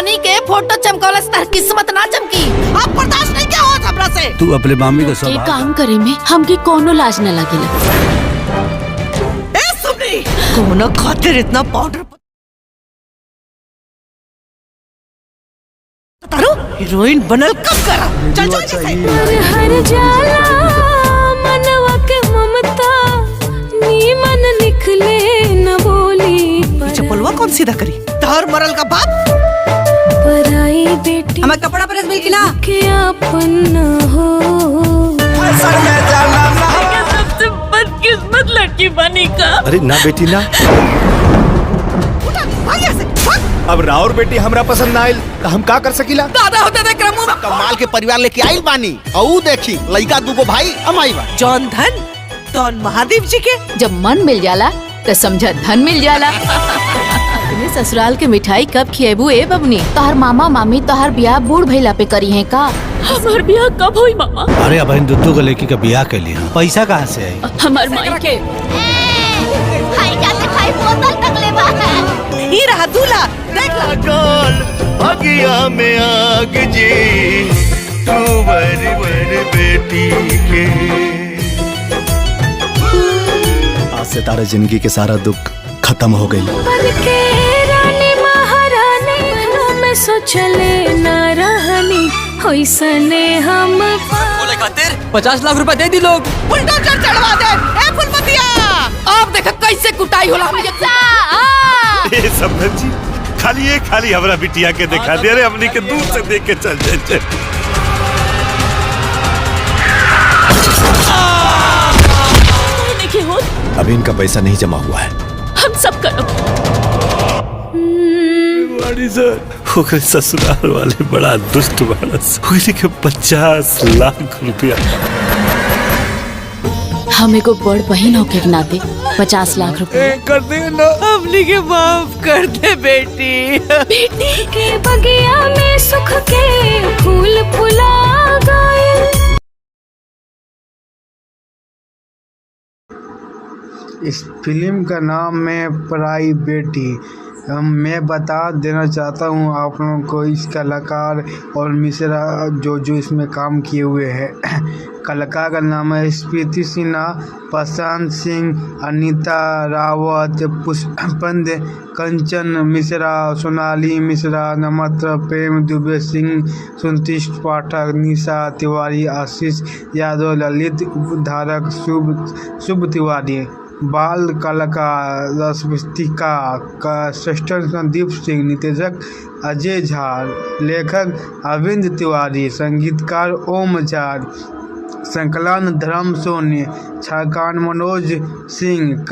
नानी के फोटो चमकौलस तार किस्मत ना चमकी। अब बर्दाश्त नहीं क्या होत हमरा से। तू अपने मामी का के काम करे में हमके कोनो लाज न लगेला। ए सुमनी, कोनो खातिर इतना पाउडर तारो हीरोइन बनल कब करा। चल चल जैसे हर जाला मनवा के ममता नीमन निकले न बोली। चप्पलवा कौन सीधा करी तहर मरल का बाप। पराई बेटी हमें कपड़ा प्रेस मिल की ना के अपन न हो। सबसे बदकिस्मत लड़की बनी का। अरे ना बेटी ना, अब राउर बेटी हमरा पसंद ना आइल तो हम का कर सकीला। दादा होते देख रहा मुंह कमाल के परिवार लेके आइल बानी और देखी लड़का दूगो भाई अमाई बा। जौन धन तौन महादेव जी के। जब मन मिल जाला तो समझा धन मिल जाला। तुम्हें ससुराल के मिठाई कब खिएबू ए बबनी? तोहर मामा मामी तोहर ब्याह बूढ़ भइला पे करी है का? हमार ब्याह कब होई मामा? अरे अब इन दुद्दू को लेके का ब्याह के लिए पैसा कहाँ से आई? हमार माई के ही रहा दूल्हा देख ला। अगिया में आग जी तू बड़ी बड़ी बेटी के। आज से तारा जिंदगी के सारा दुख खत्म हो गई। बनके रानी महारानी में सोचले न रहनी होइसने हम। बोले खातिर 50 लाख रुपए दे दी लोग। बुलडोजर चढ़वा दे ए फुलमतिया। अब देख कैसे कुटाई होला। ये सब जी खाली हमरा बिटिया के दिखा दे रे, अपनी के दूर से देख के चल जाए। देखिए हो अभी इनका पैसा नहीं जमा हुआ है। हम सब करो। सर ससुराल वाले बड़ा दुष्ट बारस के 50 लाख रुपया। हम एगो बड़ बहन होके के नाते 50 लाख रुपए कर दे ना। अपनी के माफ कर दे बेटी। बेटी के बगिया में सुख के फूल फुला गए। इस फिल्म का नाम है पराई बेटी। मैं बता देना चाहता हूँ आप लोगों को इस कलाकार और मिश्रा जो इसमें काम किए हुए हैं। कलाकार का नाम है स्मृति सिन्हा, प्रशांत सिंह, अनीता रावत, पुष्पंद, कंचन मिश्रा, सोनाली मिश्रा, नमत्र, प्रेम दुबे सिंह, सुंतिश पाठक, निशा तिवारी, आशीष यादव, ललित धारक, शुभ तिवारी। बाल कलाकार रश्मिका का श्रेष्ठ संदीप सिंह, निर्देशक अजय झा, लेखक अरविंद तिवारी, संगीतकार ओम झा, संकलन धर्म सोनी, छाकान Manoj Singh,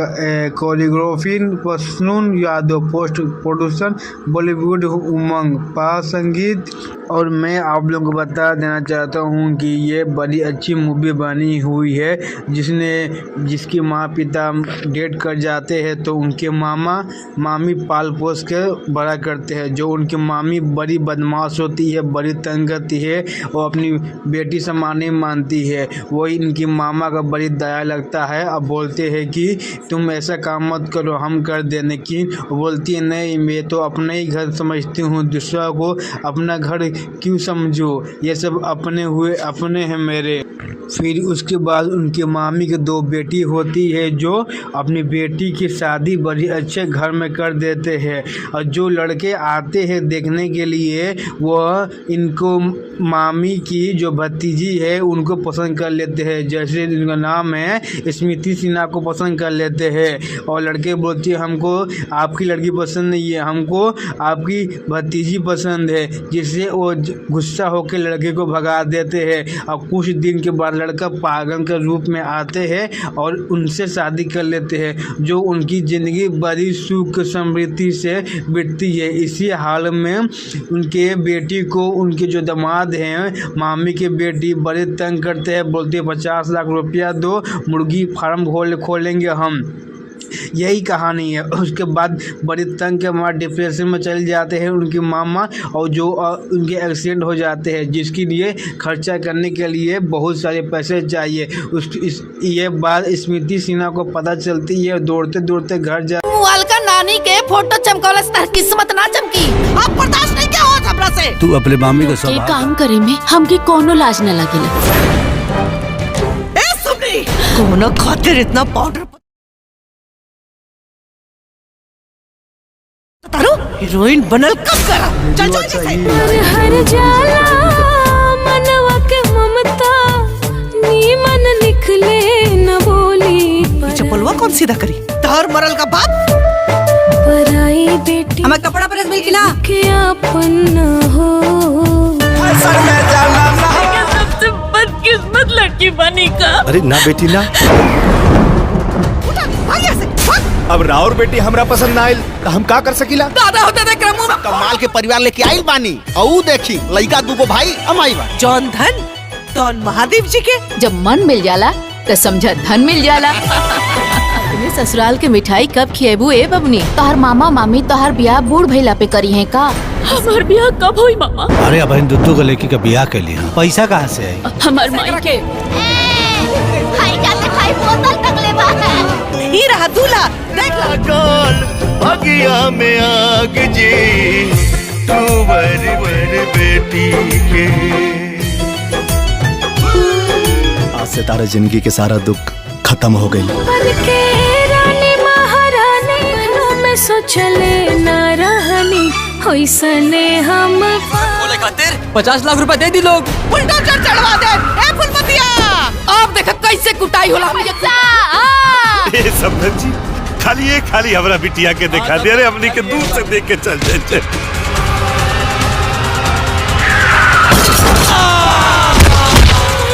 choreography Prasoon Yadav, post production Bollywood Umang, पास संगीत। और मैं आप लोगों को बता देना चाहता हूँ कि ये बड़ी अच्छी मूवी बनी हुई है जिसके माँ पिता डेट कर जाते हैं तो उनके मामा मामी पाल पोस के बड़ा करते हैं। जो उनकी मामी बड़ी बदमाश होती है, बड़ी तंग करती है और अपनी बेटी समान नहीं मानती है। वही इनकी मामा का बड़ी दया लगता है। अब बोलते हैं कि तुम ऐसा काम मत करो, हम कर देने की। बोलती है नहीं, मैं तो अपना ही घर समझती हूँ, दूसरा को अपना घर क्यों समझो, ये सब अपने हुए अपने हैं मेरे। फिर उसके बाद उनके मामी के 2 बेटी होती है जो अपनी बेटी की शादी बड़ी अच्छे घर में कर देते हैं। और जो लड़के आते हैं देखने के लिए वह इनको मामी की जो भतीजी है उनको पसंद कर लेते हैं। जैसे इनका नाम है स्मृति सिन्हा को पसंद कर लेते हैं और लड़के बोलते हैं हमको आपकी लड़की पसंद नहीं है, हमको आपकी भतीजी पसंद है। जिससे वो गुस्सा होकर लड़के को भगा देते हैं और कुछ दिन के बाद लड़का पागल के रूप में आते हैं और उनसे शादी कर लेते हैं। जो उनकी ज़िंदगी बड़ी सुख समृद्धि से बीतती है। इसी हाल में उनके बेटी को उनके जो दामाद हैं मामी के बेटी बड़े तंग करते हैं। बोलते हैं 50 लाख रुपया दो, मुर्गी फार्म खोलेंगे हम। यही कहानी है। उसके बाद बड़ी तंग के मार डिप्रेशन में चले जाते हैं उनकी मामा और जो उनके एक्सीडेंट हो जाते हैं जिसके लिए खर्चा करने के लिए बहुत सारे पैसे चाहिए। ये बात स्मृति सिन्हा को पता चलती है। दौड़ते दौड़ते घर जा का नानी के फोटो चमकौलस तार किस्मत ना चमकी। अब बर्दाश्त नहीं क्या होता। तू अपने मामी को ये संभाल। काम करे में हमके कोनो लाज न लगेला। ए सुनी कोनो खातिर इतना पाउडर तारो हीरोइन बनल कब करा चल चल जैसे पर हर जाला मनवा के ममता नीमन निकले न बोली पर चपलवा कौन सीधा करी तार मरल का बाप पराई बेटी हमें कपड़ा प्रेस मिल की ना के अपन न हो। सबसे बदकिस्मत लड़की बनी का। अरे ना बेटी ना, भाग यहाँ से भाग। अब राउर बेटी हमरा पसंद ना आइल तो हम का कर सकीला? दादा होते देख रहा मुंह कमाल के परिवार लेके आइल बानी औ देखी लइका दूगो भाई अमाई बा। जौन धन तौन महादेव जी के। जब मन मिल जाला तो समझा धन मिल जाला। अपने ससुराल के मिठाई कब खिएबू ए बबनी? तोहर मामा मामी तोहर ब्याह बूढ़ भइला पे करी है का? हमार ब्याह कब होई मामा? अरे अब दुद्दू को लड़की का ब्याह के लिए पैसा कहाँ से आई? हमार माई के ही रहा दूल्हा देख ला काल भगिया में आग जी तू बर बेटी के। आज से तारा जिंदगी के सारा दुख खत्म हो गई। बन के रानी महारानी में सोचले न रहनी होइसने हम बोले खातिर 50 लाख रुपए दे दी लोग। बुलडोजर चढ़वा दे ए फुलमतिया। अब देख कैसे कुटाई होला। ए समझ जी खाली हमरा बिटिया के दिखा दे। अरे हमनी के दूर से देख के चल जाए।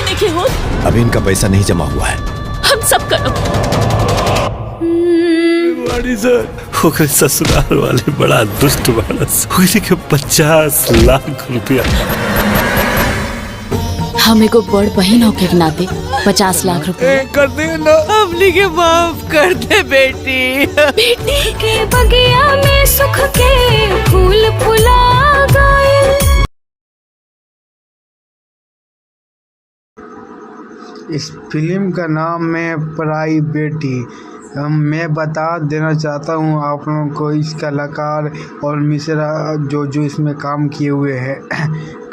देखिए हो अभी इनका पैसा नहीं जमा हुआ है। हम सब करो। ओकरे ससुराल वाले बड़ा दुष्ट बारस। ओकरे के 50 लाख रुपया। हम एगो बड़ बहन होके के नाते 50 लाख रुपए कर दे ना। हमनी के माफ कर दे बेटी। बेटी के बगिया में सुख के फूल फुला गए। इस फिल्म का नाम है पराई बेटी। मैं बता देना चाहता हूँ आप लोगों को इस कलाकार और मिश्रा जो इसमें काम किए हुए हैं।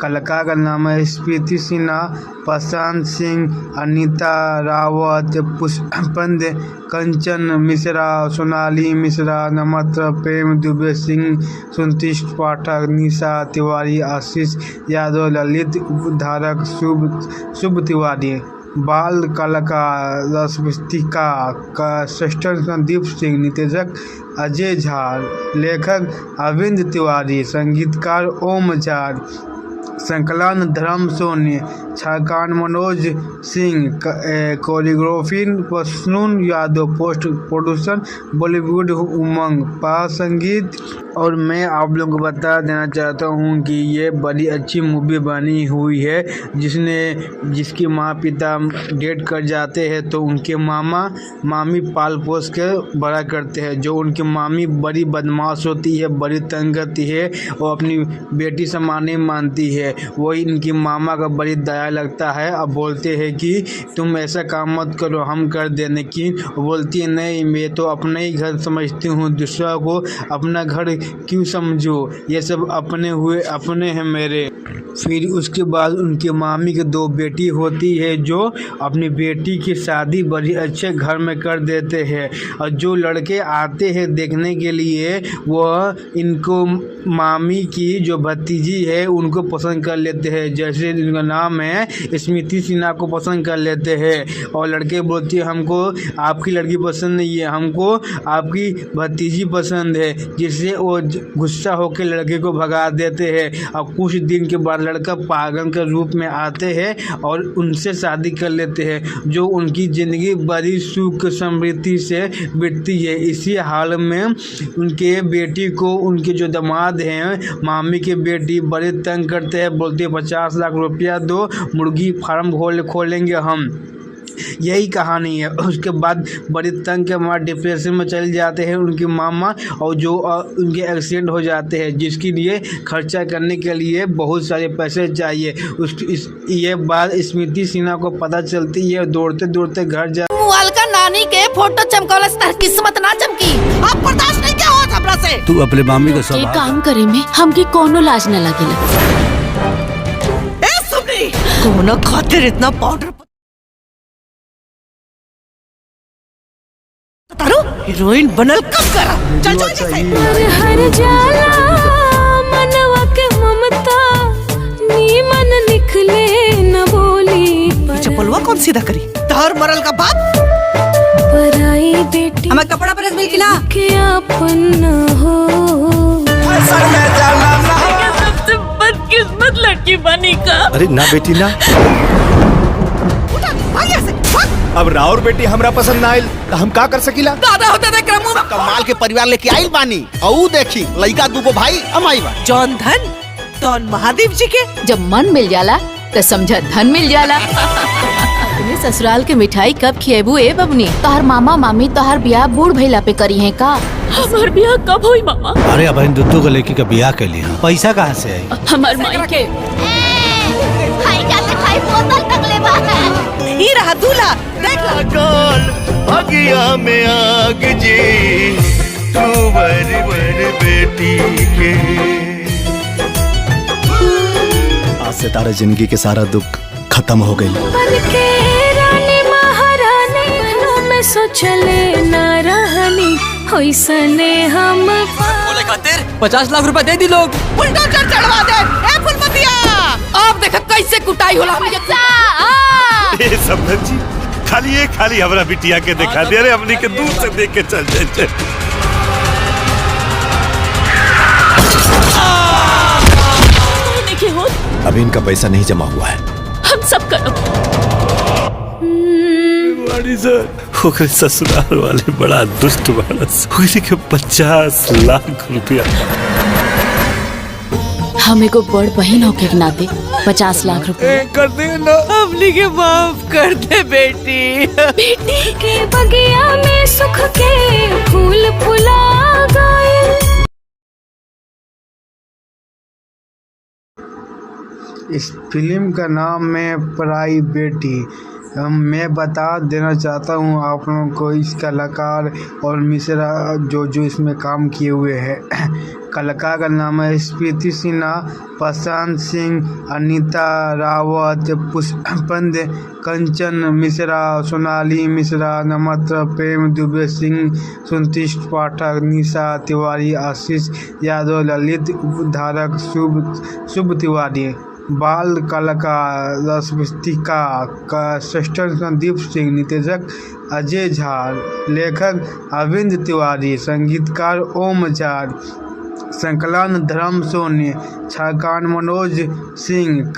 कलाकार का नाम है स्मृति सिन्हा, प्रशांत सिंह, अनीता रावत, पुष्पंद, कंचन मिश्रा, सोनाली मिश्रा, नमत्र, प्रेम दुबे सिंह, सुंतिश पाठक, निशा तिवारी, आशीष यादव, ललित उपधारक, शुभ तिवारी। बाल कलाकार रश्मिका का सृष्टन संदीप सिंह, निर्देशक अजय झा, लेखक अरविंद तिवारी, संगीतकार ओम झा, संकलन धर्म सोनी, छाकान Manoj Singh, choreography Prasoon Yadav, post production Bollywood Umang, पा संगीत। और मैं आप लोगों को बता देना चाहता हूँ कि ये बड़ी अच्छी मूवी बनी हुई है जिसके माँ पिता डेट कर जाते हैं तो उनके मामा मामी पाल पोस के बड़ा करते हैं। जो उनकी मामी बड़ी बदमाश होती है, बड़ी तंग करती है और अपनी बेटी समान नहीं मानती है। वही इनकी मामा का बड़ी दया लगता है। अब बोलते हैं कि तुम ऐसा काम मत करो, हम कर दें। लेकिन बोलती है नहीं, मैं तो अपना ही घर समझती हूँ, दूसरा को अपना घर क्यों समझो, ये सब अपने हुए अपने हैं मेरे। फिर उसके बाद उनके मामी के 2 बेटी होती है जो अपनी बेटी की शादी बड़ी अच्छे घर में कर देते हैं। और जो लड़के आते हैं देखने के लिए वह इनको मामी की जो भतीजी है उनको पसंद कर लेते हैं। जैसे इनका नाम है स्मृति सिन्हा को पसंद कर लेते हैं और लड़के बोलते हैं हमको आपकी लड़की पसंद नहीं है, हमको आपकी भतीजी पसंद है, जिससे वो गुस्सा होकर लड़के को भगा देते हैं। और कुछ दिन के बाद लड़का पागल के रूप में आते हैं और उनसे शादी कर लेते हैं। जो उनकी ज़िंदगी बड़ी सुख समृद्धि से बीतती है। इसी हाल में उनके बेटी को उनके जो दामाद हैं मामी के बेटी बड़े तंग करते हैं। बोलते हैं 50 लाख रुपया दो, मुर्गी फार्म खोलेंगे हम। यही कहानी है। उसके बाद बड़ी तंग के मार डिप्रेशन में चले जाते हैं उनके मामा और जो उनके एक्सीडेंट हो जाते हैं, जिसके लिए खर्चा करने के लिए बहुत सारे पैसे चाहिए। ये बात स्मृति सिन्हा को पता चलती है। दौड़ते दौड़ते घर जा मुआल का नानी के फोटो चमकौला तार किस्मत ना चमकी। अब बर्दाश्त नहीं क्या हो हमरा से। तू अपने मामी को के सब काम करे में हमके कोनो लाज न लगेला। ए सुनी, कोनो खातिर इतना पाउडर तारो हीरोइन बनल कब करा? चल चल चल। हर जाला मनवा के ममता नीमन निकले न बोली चप्पलवा कौन सीधा करी? तार मरल का बाप पराई बेटी हमें कपड़ा प्रेस मिल ना के अपन न हो। सबसे बदकिस्मत लड़की बनी का। अरे ना बेटी ना, अब राउर बेटी हमरा पसंद ना आइल तो हम का कर सकीला? दादा होते थे क्रमु कमाल के परिवार लेके आइल बानी औ देखी लइका दूगो भाई अमाई बा। जौन धन तौन महादेव जी के। जब मन मिल जाला तो समझा धन मिल जाला। तुम्हें ससुराल के मिठाई कब खिएबू ए बबनी? तोहर मामा मामी तोहर ब्याह बूढ़ भइला पे करी है का? हमार ब्याह कब होई मामा? अरे अब इन दुद्दू को लड़की का ब्याह के लिए पैसा कहाँ से आई? हमार माई के ही रहा दूल्हा, देख ला। अगिया में आग जी तू बर बेटी के। आज से तारा जिंदगी के सारा दुख खत्म हो गई। बन के रानी महारानी में सोचले न रहनी होइसने हम बोले खातिर 50 लाख रुपए दे दी लोग। बुलडोजर चढ़वा दे। ए फुलमतिया, आप देख कैसे कुटाई होला। ए समधन जी, खाली हमरा बिटिया के दिखा दे। अरे हमनी के दूर से देख के चल जाए। देखिए हो, अभी इनका पैसा नहीं जमा हुआ है। हम सब करो। बड़ी सर ओकरे ससुराल वाले बड़ा दुष्ट बाड़स। ओकरे के 50 लाख रुपया। हमें को बड़ बहन होके के नाते 50 लाख रुपए कर दे ना, हमनी के माफ कर दे बेटी। बेटी के बगिया में सुख के फूल फुला गए। इस फिल्म का नाम है पराई बेटी। मैं बता देना चाहता हूँ आप लोगों को इस कलाकार और मिश्रा जो इसमें काम किए हुए हैं। कलाकार का नाम है स्मृति सिन्हा, प्रशांत सिंह, अनीता रावत, पुष्पंद, कंचन मिश्रा, सोनाली मिश्रा, नमत्र, प्रेम दुबे सिंह, सुंतिष्ट पाठक, निशा तिवारी, आशीष यादव, ललित उपधारक, शुभ तिवारी। बाल कलाकार रसविस्तिका का सृष्टन संदीप सिंह, निर्देशक अजय झा, लेखक अरविंद तिवारी, संगीतकार ओम झा, संकलन धर्म सोनी, छाकान Manoj Singh,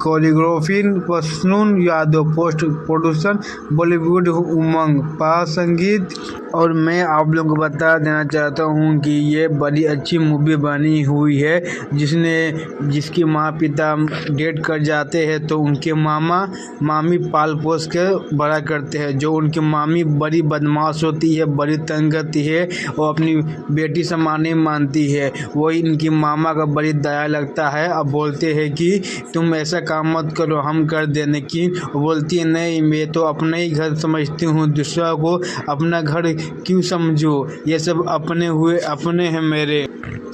choreography Prasoon Yadav, post production Bollywood Umang, पास संगीत। और मैं आप लोगों को बता देना चाहता हूँ कि ये बड़ी अच्छी मूवी बनी हुई है, जिसकी माँ पिता डेट कर जाते हैं तो उनके मामा मामी पाल पोस के बड़ा करते हैं। जो उनकी मामी बड़ी बदमाश होती है, बड़ी तंग करती है और अपनी बेटी समान नहीं मानती है। वही इनकी मामा का बड़ी दया लगता है। अब बोलते हैं कि तुम ऐसा काम मत करो, हम कर दें। लेकिन बोलती है नहीं, मैं तो अपना ही घर समझती हूँ, दूसरा को अपना घर क्यों समझो, ये सब अपने हुए अपने हैं मेरे।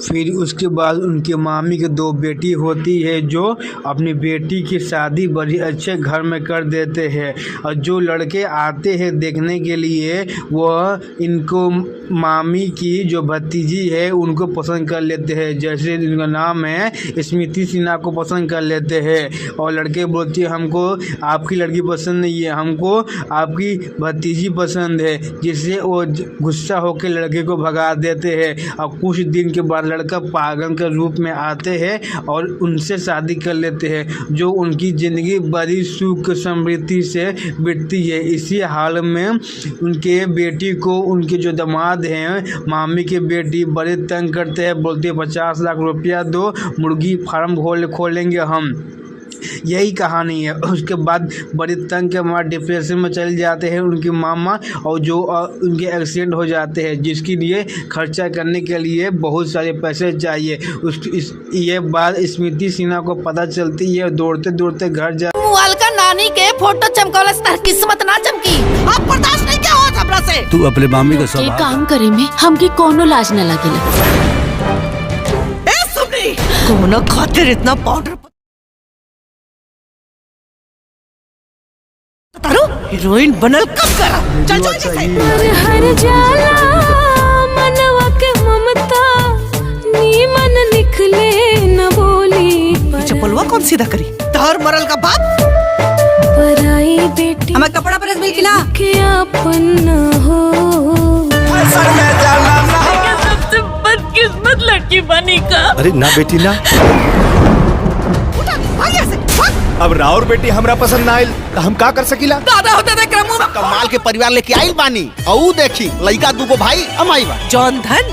फिर उसके बाद उनके मामी की 2 बेटी होती है जो अपनी बेटी की शादी बड़ी अच्छे घर में कर देते हैं। और जो लड़के आते हैं देखने के लिए वह इनको मामी की जो भतीजी है उनको पसंद कर लेते हैं। जैसे इनका नाम है स्मृति सिन्हा को पसंद कर लेते हैं। और लड़के बोलते हैं हमको आपकी लड़की पसंद नहीं है, हमको आपकी भतीजी पसंद है, जिससे वो गुस्सा होकर लड़के को भगा देते हैं। और कुछ दिन के बाद लड़का पागल के रूप में आते हैं और उनसे शादी कर लेते हैं, जो उनकी ज़िंदगी बड़ी सुख समृद्धि से बीतती है। इसी हाल में उनके बेटी को उनके जो दामाद हैं मामी के बेटी बड़े तंग करते हैं, बोलते हैं 50 लाख रुपया दो, मुर्गी फार्म खोलेंगे हम। यही कहानी है। उसके बाद बड़ी तंग के मार डिप्रेशन में चले जाते हैं उनकी मामा, और जो उनके एक्सीडेंट हो जाते हैं, जिसके लिए खर्चा करने के लिए बहुत सारे पैसे चाहिए। ये बात स्मृति सिन्हा को पता चलती है। दौड़ते दौड़ते घर जा मोबाइल का नानी के फोटो चमकौला, किस्मत ना चमकी। आप बर्दाश्त नहीं क्या हो हमरा से। तू अपने मामी को के सब काम करे में हमके कोनो लाज न लगेला। ए सुनी, कोनो खातिर इतना पाउडर तारो हीरोइन बनल कब करा? चल चल चल। हर जाला मनवा के ममता नीमन निकले न बोली चप्पलवा कौन सीधा करी? तहर मरल का बाप पराई बेटी हमें कपड़ा प्रेस मिल ना के अपन न हो। सबसे बदकिस्मत लड़की बनी का। अरे ना बेटी ना, अब राउर बेटी हमरा पसंद ना आइल तो हम का कर सकीला? दादा होते देख रहा मुंह में कमाल के परिवार लेके आइल बानी औ देखी लइका दूगो भाई अमाई बा। जौन धन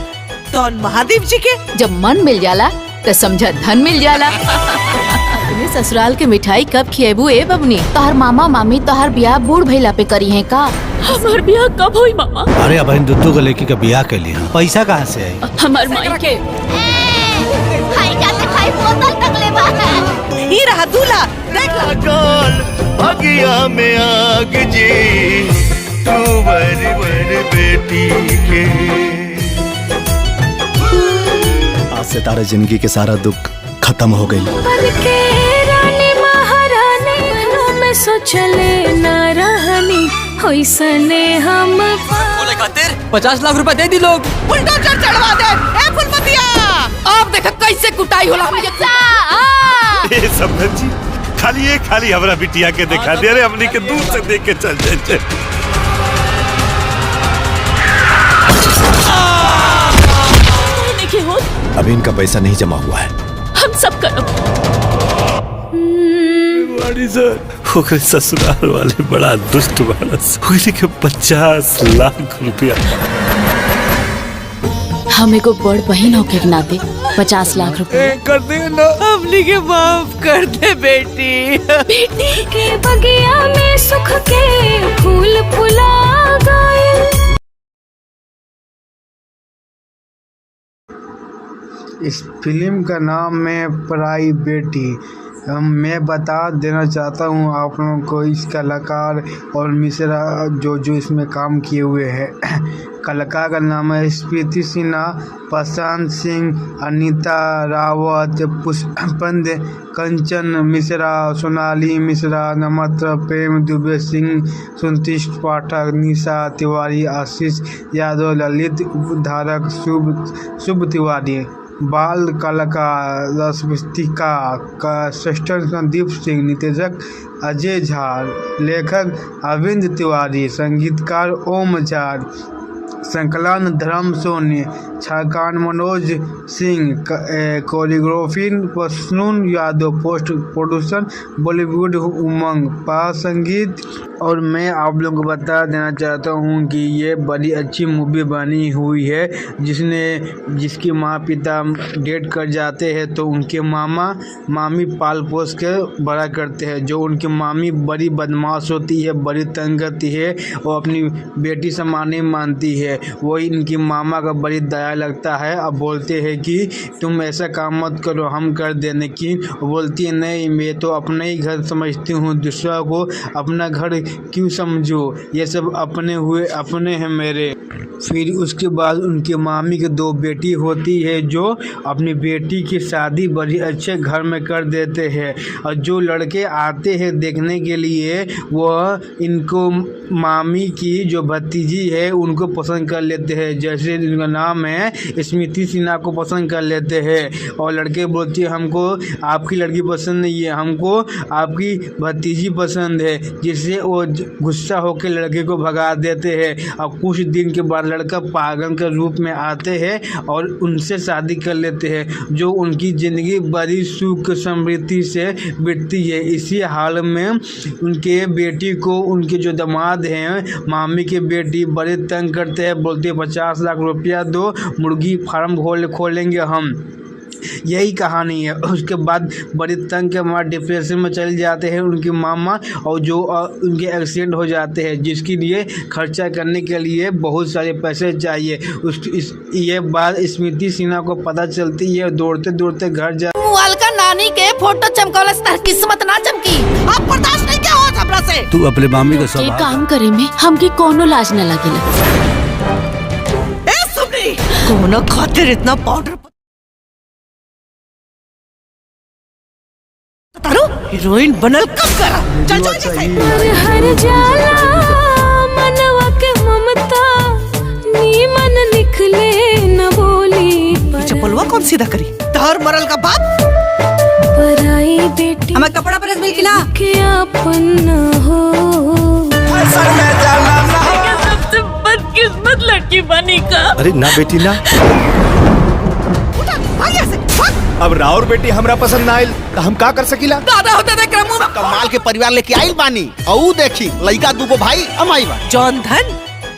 तौन महादेव जी के। जब मन मिल जाला तो समझा धन मिल जाला। अपने ससुराल के मिठाई कब खिएबू ए बबनी? तोहर मामा मामी तोहर ब्याह बूढ़ भइला पे करी है का? हमार ब्याह कब होई मामा? अरे अब इन दुद्दू को लड़की का ब्याह के लिए पैसा कहाँ से आई? हमार माई के खाई जाते खाई बोतल टकले बा। ही रहा दूल्हा देख ला। गोल बगिया में आग जी तू वर बेटी के। आज से तारा जिंदगी के सारा दुख खत्म हो गई। बन के रानी महारानी में सोचले न रहनी होइसने हम बोले खातिर 50 लाख रुपए दे दी लोग। बुलडोजर चढ़वा दे। ए फुलमतिया अब देख कैसे कुटाई होला हमनी के। ए समझ जी खाली हमरा बिटिया के दिखा दे रे, हमनी के दूर से देख के चल जाए। देखिए हो अभी इनका पैसा नहीं जमा हुआ है। हम सब करो। बड़ी सर ओकरे ससुराल वाले बड़ा दुष्ट बारस ओकरे के 50 लाख रुपया। हम एगो बड़ बहन होके के नाते 50 लाख रुपए कर दे ना, हमनी के माफ कर दे बेटी। बेटी के बगिया में सुख के फूल फुला गए। इस फिल्म का नाम है पराई बेटी। मैं बता देना चाहता हूँ आप लोगों को इस कलाकार और मिश्रा जो इसमें काम किए हुए हैं। कलाकार का नाम है स्मृति सिन्हा, प्रशांत सिंह, अनीता रावत, पुष्पंद, कंचन मिश्रा, सोनाली मिश्रा, नमत्र, प्रेम दुबे सिंह, सुंतीश पाठक, निशा तिवारी, आशीष यादव, ललित धारक, शुभ तिवारी। बाल कलाकार रसविस्तिका का श्रेष्ठ संदीप सिंह, निर्देशक अजय झा, लेखक अरविंद तिवारी, संगीतकार ओम झा, संकलन धर्म सोनी, छाकान Manoj Singh, choreography Prasoon Yadav, post production Bollywood Umang, पास संगीत। और मैं आप लोगों को बता देना चाहता हूँ कि ये बड़ी अच्छी मूवी बनी हुई है, जिसके माँ पिता डेट कर जाते हैं तो उनके मामा मामी पाल पोस के बड़ा करते हैं। जो उनकी मामी बड़ी बदमाश होती है, बड़ी तंग करती है, वो अपनी बेटी समान नहीं मानती है। वही इनकी मामा का बड़ी दया लगता है। अब बोलते हैं कि तुम ऐसा काम मत करो, हम कर देने की। बोलती है नहीं, मैं तो अपना ही घर समझती हूँ, दूसरा को अपना घर क्यों समझो, ये सब अपने हुए अपने हैं मेरे। फिर उसके बाद उनके मामी की 2 बेटी होती है जो अपनी बेटी की शादी बड़ी अच्छे घर में कर देते हैं। और जो लड़के आते हैं देखने के लिए वह इनको मामी की जो भतीजी है उनको पसंद कर लेते हैं। जैसे इनका नाम है स्मृति सिन्हा को पसंद कर लेते हैं। और लड़के बोलते हैं हमको आपकी लड़की पसंद नहीं है, हमको आपकी भतीजी पसंद है। जिससे वो गुस्सा होकर लड़के को भगा देते हैं। और कुछ दिन के बाद लड़का पागल के रूप में आते हैं और उनसे शादी कर लेते हैं। जो उनकी ज़िंदगी बड़ी सुख समृद्धि से बीतती है। इसी हाल में उनके बेटी को उनके जो दामाद हैं मामी के बेटी बड़े तंग करते हैं। बोलते हैं 50 लाख रुपया दो, मुर्गी फार्म खोलेंगे हम। यही कहानी है। उसके बाद बड़ी तंग के मार डिप्रेशन में चले जाते हैं उनकी मामा, और जो उनके एक्सीडेंट हो जाते हैं, जिसके लिए खर्चा करने के लिए बहुत सारे पैसे चाहिए। ये बात स्मृति सिन्हा को पता चलती है। दौड़ते दौड़ते घर जा मोबाइल का नानी के फोटो चमकौला से किस्मत ना चमकी। आप बर्दाश्त नहीं क्या हो हमरा से। तू अपने मामी को ये सब काम करे में हमके कोनो लाज न लगेला। ए सुनी कोनो खातिर इतना पाउडर तारो हीरोइन बनल कब करा। चल चल जैसे हर जाला मनवा के ममता नीमन निकले न बोली चप्पलवा कौन सीधा करी। तार मरल का बाप पराई बेटी हमें कपड़ा प्रेस मिल की ना के अपन न हो। सबसे बदकिस्मत लड़की बनी का। अरे ना बेटी ना, अब राउर बेटी हमरा पसंद ना आइल तो हम का कर सकीला। दादा होते देख रहा मुंह कमाल के परिवार लेके आइल बानी। औ देखी लइका दूगो भाई अमाई बा। जौन धन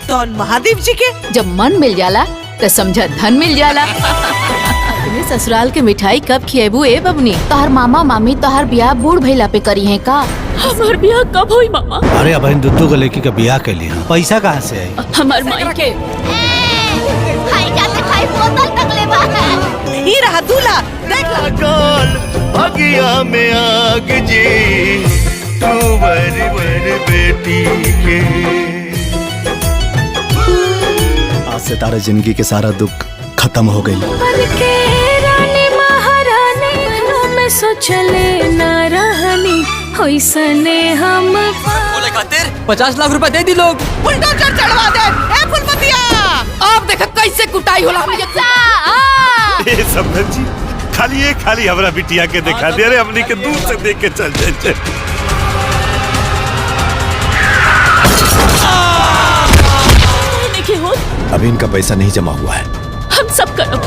तौन महादेव जी के। जब मन मिल जाला तो समझा धन मिल जाला। अपने ससुराल के मिठाई कब खिएबू ए बबनी? तोहर मामा मामी तोहर ब्याह बूढ़ भइला पे करी है का? हमार ब्याह कब होई मामा? अरे अब दुद्दू को लड़की का ब्याह के लिए पैसा कहाँ से आई? हमार माई के ही रहा दूल्हा देख ला। काल भगिया में आग जी तू बर बेटी के। आज से तारा जिंदगी के सारा दुख खत्म हो गई। बन के रानी महारानी में सोचले न रहनी होइसने हम बोले खातिर 50 लाख रुपए दे दी लोग। बुलडोजर चढ़वा दे ए फुलमतिया। अब देख कैसे कुटाई होला। ए समझ जी खाली हमरा बिटिया के दिखा दे। अरे हमनी के दूर से देख के चल जाए। देखिए हो अभी इनका पैसा नहीं जमा हुआ है। हम सब करो।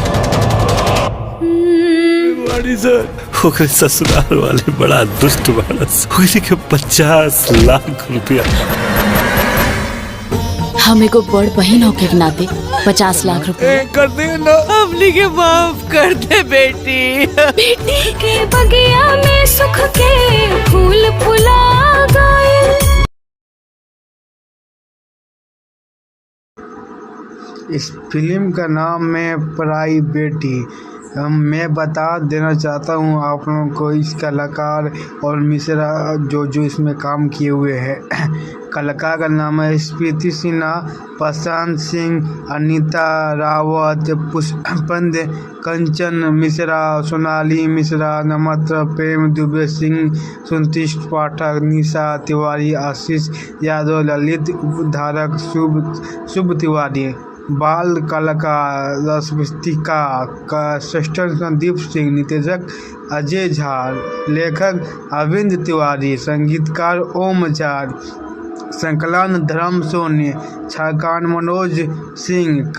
बड़ी सर ओकरे ससुराल वाले बड़ा दुष्ट बारस। ओकरे के 50 लाख रुपया। हम एगो बड़ बहन होके के नाते 50 लाख रुपए कर दे ना। हमनी के माफ कर दे बेटी। बेटी के बगिया में सुख के फूल फुला गए। इस फिल्म का नाम है पराई बेटी। मैं बता देना चाहता हूँ आप लोगों को इस कलाकार और मिश्रा जो इसमें काम किए हुए हैं। कलाकार का नाम है स्मृति सिन्हा, प्रशांत सिंह, अनीता रावत, पुष्पंद, कंचन मिश्रा, सोनाली मिश्रा, नमत्र, प्रेम दुबे सिंह, सुंतिश पाठक, निशा तिवारी, आशीष यादव, ललित उपधारक, शुभ तिवारी। बाल कलाकार रसविस्तिका का सृष्टन संदीप सिंह, निर्देशक अजय झा, लेखक अरविंद तिवारी, संगीतकार ओम झा, संकलन धर्म सोनी, छाकान Manoj Singh,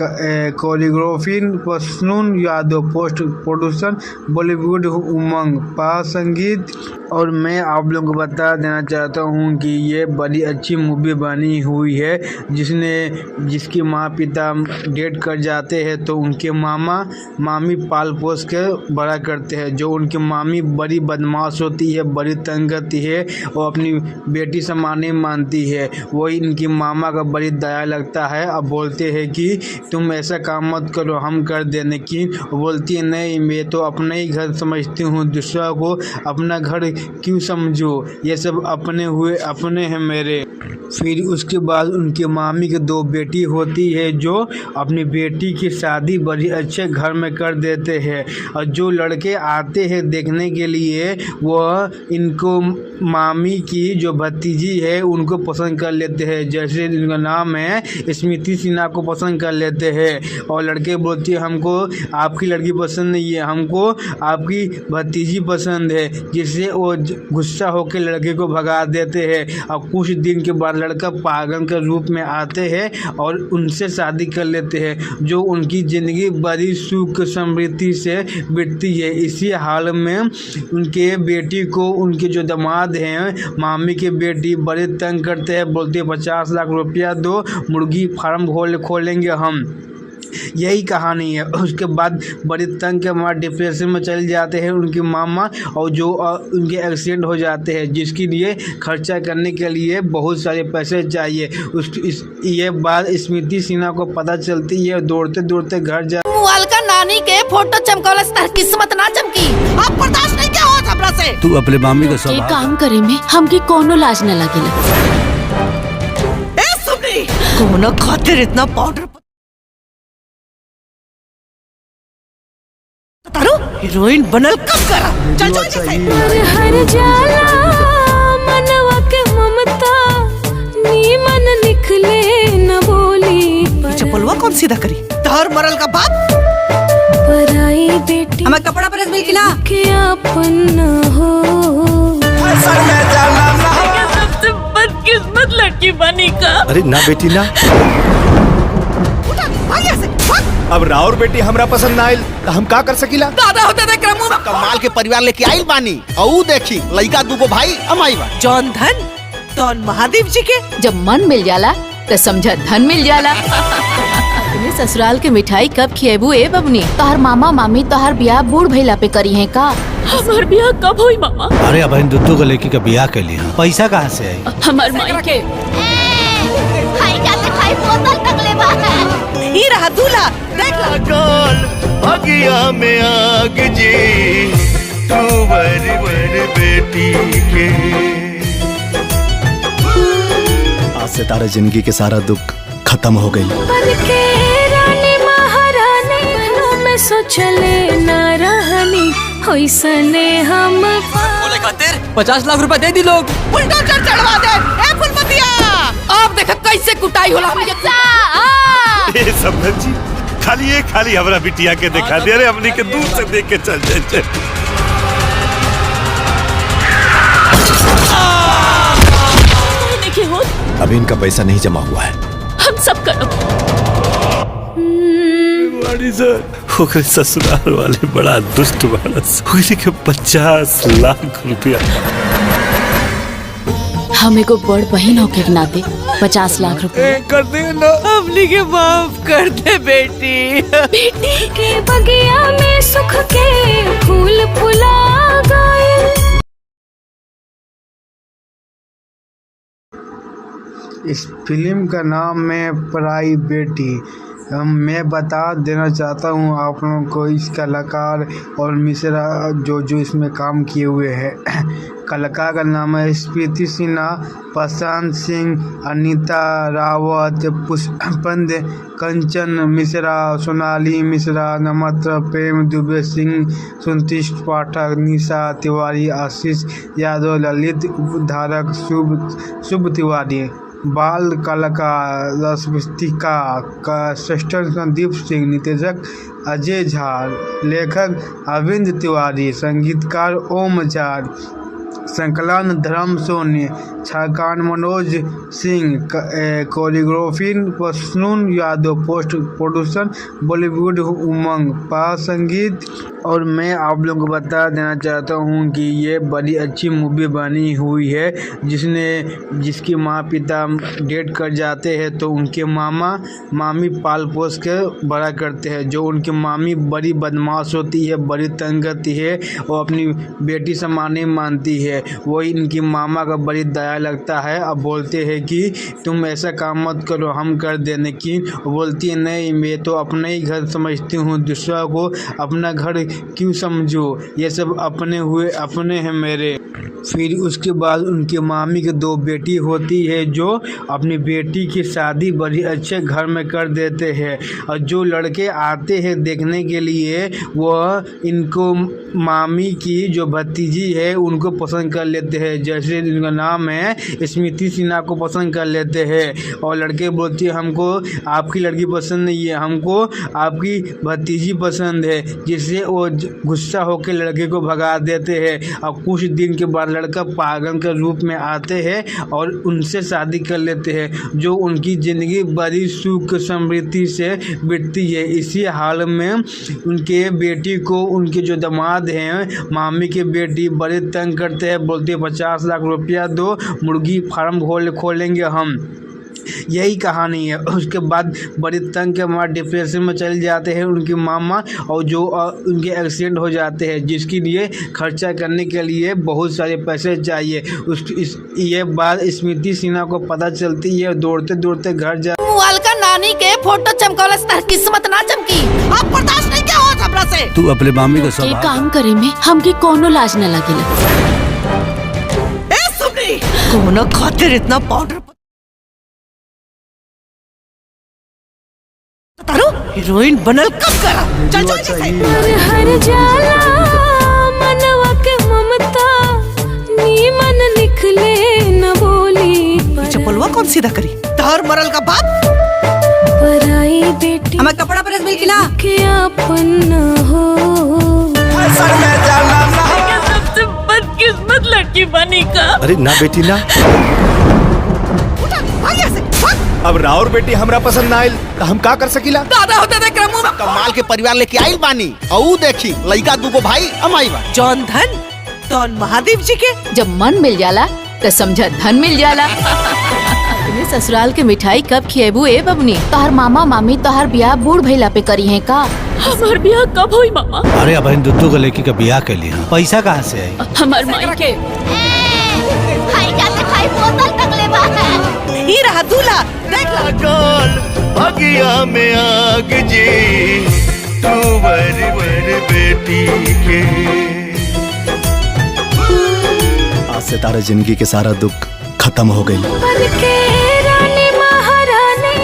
choreography Prasoon Yadav, post production Bollywood Umang, पा संगीत। और मैं आप लोगों को बता देना चाहता हूँ कि ये बड़ी अच्छी मूवी बनी हुई है, जिसके माँ पिता डेट कर जाते हैं तो उनके मामा मामी पाल पोस के बड़ा करते हैं। जो उनकी मामी बड़ी बदमाश होती है, बड़ी तंग करती है और अपनी बेटी समान नहीं मानती है। वही इनकी मामा का बड़ी दया लगता है। अब बोलते हैं कि तुम ऐसा काम मत करो, हम कर दें। लेकिन बोलती है नहीं, मैं तो अपना ही घर समझती हूँ, दूसरा को अपना घर क्यों समझो, ये सब अपने हुए अपने हैं मेरे। फिर उसके बाद उनके मामी की 2 बेटी होती है जो अपनी बेटी की शादी बड़ी अच्छे घर में कर देते हैं। और जो लड़के आते हैं देखने के लिए वह इनको मामी की जो भतीजी है उनको पसंद कर लेते हैं। जैसे इनका नाम है स्मृति सिन्हा को पसंद कर लेते हैं। और लड़के बोलते हैं हमको आपकी लड़की पसंद नहीं है, हमको आपकी भतीजी पसंद है, जिससे वो गुस्सा होकर लड़के को भगा देते हैं। और कुछ दिन के बाद लड़का पागल के रूप में आते हैं और उनसे शादी कर लेते हैं। जो उनकी ज़िंदगी बड़ी सुख समृद्धि से बीतती है। इसी हाल में उनके बेटी को उनके जो दामाद हैं मामी के बेटी बड़े तंग करते हैं। बोलते हैं 50 लाख रुपया दो, मुर्गी फार्म खोलेंगे हम। यही कहानी है। उसके बाद बड़ी तंग के मार डिप्रेशन में चले जाते हैं उनकी मामा, और जो उनके एक्सीडेंट हो जाते हैं, जिसके लिए खर्चा करने के लिए बहुत सारे पैसे चाहिए। ये बात स्मृति सिन्हा को पता चलती है। दौड़ते दौड़ते घर जा मोबाइल का नानी के फोटो चमकौला से किस्मत ना चमकी। आप बर्दाश्त नहीं क्या हो हमरा से। तू अपने मामी को के सब काम करे में हमके कोनो लाज न लगेला। ए सुनी कोनो खातिर इतना पाउडर तारो हीरोइन बनल कब करा। चल चल चल हर जाला मनवा के ममता नीमन निकले न बोली चप्पलवा कौन सीधा करी तार मरल का बाप। पराई बेटी हमें कपड़ा प्रेस मिल ना के अपन हो। सबसे बदकिस्मत लड़की बनी का। अरे ना बेटी ना, अब राउर बेटी हमरा पसंद ना आइल तो हम का कर सकीला। दादा होते थे क्रमु कमाल के परिवार लेके आइल बानी, और देखी लइका दूगो भाई अमाई बा। जौन धन तौन महादेव जी के। जब मन मिल जाला तो समझा धन मिल जाला। तुम्हें ससुराल के मिठाई कब खिएबू ए बबनी? तोहर मामा मामी तोहर ब्याह बूढ़ भइला पे करी है का? हमार ब्याह कब हुई मामा? अरे अब इन दुद्दू को लड़की का ब्याह के लिए पैसा कहाँ से आई? हमार माई के ही रहा दूल्हा देख ला। अगिया में आग जी तू वर बेटी के। आज से तारा जिंदगी के सारा दुख खत्म हो गई। बन के रानी महारानी में सोचले न रहनी होइसने हम बोले खातिर 50 लाख रुपए दे दी लोग। बुलडोजर चढ़वा दे ए फुलमतिया। आप देख कैसे कुटाई होला। ए समझ जी खाली हमरा बिटिया के दिखा दे। अरे हमनी के दूर से देख के चल जाए। देखिए हो अभी इनका पैसा नहीं जमा हुआ है। हम सब करो। ओकरे ससुराल वाले बड़ा दुष्ट बाड़स। ओकरे के 50 लाख रुपया। हम एगो बड़ बहन होके के नाते 50 लाख रुपए कर दे ना। अपनी के माफ कर दे बेटी। बेटी के बगिया में सुख के फूल फुला गए। इस फिल्म का नाम है पराई बेटी। मैं बता देना चाहता हूँ आप लोगों को इस कलाकार और मिश्रा जो इसमें काम किए हुए हैं। कलाकार का नाम है स्मृति सिन्हा, प्रशांत सिंह, अनीता रावत, पुष्पंद, कंचन मिश्रा, सोनाली मिश्रा, नमत्र, प्रेम दुबे सिंह, सुंतिश पाठक, निशा तिवारी, आशीष यादव, ललित उपधारक, शुभ तिवारी। बाल कलाकार रसविस्तिका का श्रेष्ठ संदीप सिंह, निर्देशक अजय झा, लेखक अरविंद तिवारी, संगीतकार ओम झा, संकलन धर्म सोनी, छाकान Manoj Singh, choreography Prasoon Yadav, post production Bollywood Umang, पास संगीत। और मैं आप लोगों को बता देना चाहता हूँ कि ये बड़ी अच्छी मूवी बनी हुई है, जिसकी माँ पिता डेट कर जाते हैं तो उनके मामा मामी पाल पोस के बड़ा करते हैं। जो उनकी मामी बड़ी बदमाश होती है, बड़ी तंग करती है और अपनी बेटी समान नहीं मानती है। वही इनकी मामा का बड़ी दया लगता है। अब बोलते हैं कि तुम ऐसा काम मत करो, हम कर दें। लेकिन बोलती है नहीं, मैं तो अपना ही घर समझती हूँ, दूसरा को अपना घर क्यों समझो, ये सब अपने हैं मेरे। फिर उसके बाद उनके मामी के 2 बेटी होती है जो अपनी बेटी की शादी बड़ी अच्छे घर में कर देते हैं। और जो लड़के आते हैं देखने के लिए वह इनको मामी की जो भतीजी है उनको पसंद कर लेते हैं। जैसे इनका नाम है स्मृति सिन्हा को पसंद कर लेते हैं। और लड़के बोलते हैं हमको आपकी लड़की पसंद नहीं है, हमको आपकी भतीजी पसंद है। जिससे वो गुस्सा होकर लड़के को भगा देते हैं। और कुछ दिन के बाद लड़का पागल के रूप में आते हैं और उनसे शादी कर लेते हैं। जो उनकी ज़िंदगी बड़ी सुख समृद्धि से बीतती है। इसी हाल में उनके बेटी को उनके जो दामाद हैं मामी के बेटी बड़े तंग करते हैं। बोलते हैं 50 लाख रुपया दो, मुर्गी फार्म खोलेंगे हम। यही कहानी है। उसके बाद बड़ी तंग के मार डिप्रेशन में चले जाते हैं उनकी मामा, और जो उनके एक्सीडेंट हो जाते हैं, जिसके लिए खर्चा करने के लिए बहुत सारे पैसे चाहिए। ये बात स्मृति सिन्हा को पता चलती है। दौड़ते दौड़ते घर जा मोबाइल का नानी के फोटो चमकौले से किस्मत ना चमकी। अब बर्दाश्त नहीं क्या हो हमरा से। तू अपने मामी को के सब काम करे में हमके कोनो लाज न लगेला। ए सुमनी, कोनो खातिर इतना पाउडर तारो हीरोइन बनल कब करा। चल चल चल। हर जाला मनवा के ममता नीमन निकले न बोली चप्पलवा कौन सीधा करी। तार मरल का बाप पराई बेटी हमें कपड़ा प्रेस मिल ना के अपन न हो। सबसे बदकिस्मत लड़की बनी का। अरे ना बेटी ना, अब राउर बेटी हमरा पसंद ना आइल तो हम का कर सकीला। दादा होते देख रहा मुंह में कमाल के परिवार लेके आइल बानी, और देखी लड़का दूगो भाई अमाई बा। जौन धन तौन महादेव जी के। जब मन मिल जाला तो समझा धन मिल जाला। तुम्हें ससुराल के मिठाई कब खिएबू ए बबनी? तोहर मामा मामी तोहर ब्याह बूढ़ भइला पे करी है का? हमार ब्याह कब होई मामा? अरे अब इन दुद्दू को लेके का ब्याह के लिए पैसा कहाँ से आई? हमार माई के ही रहा दूल्हा देख ला। बगिया में आग जी तू वर बेटी के। आज से तारा जिंदगी के सारा दुख खत्म हो गई। बन के रानी महारानी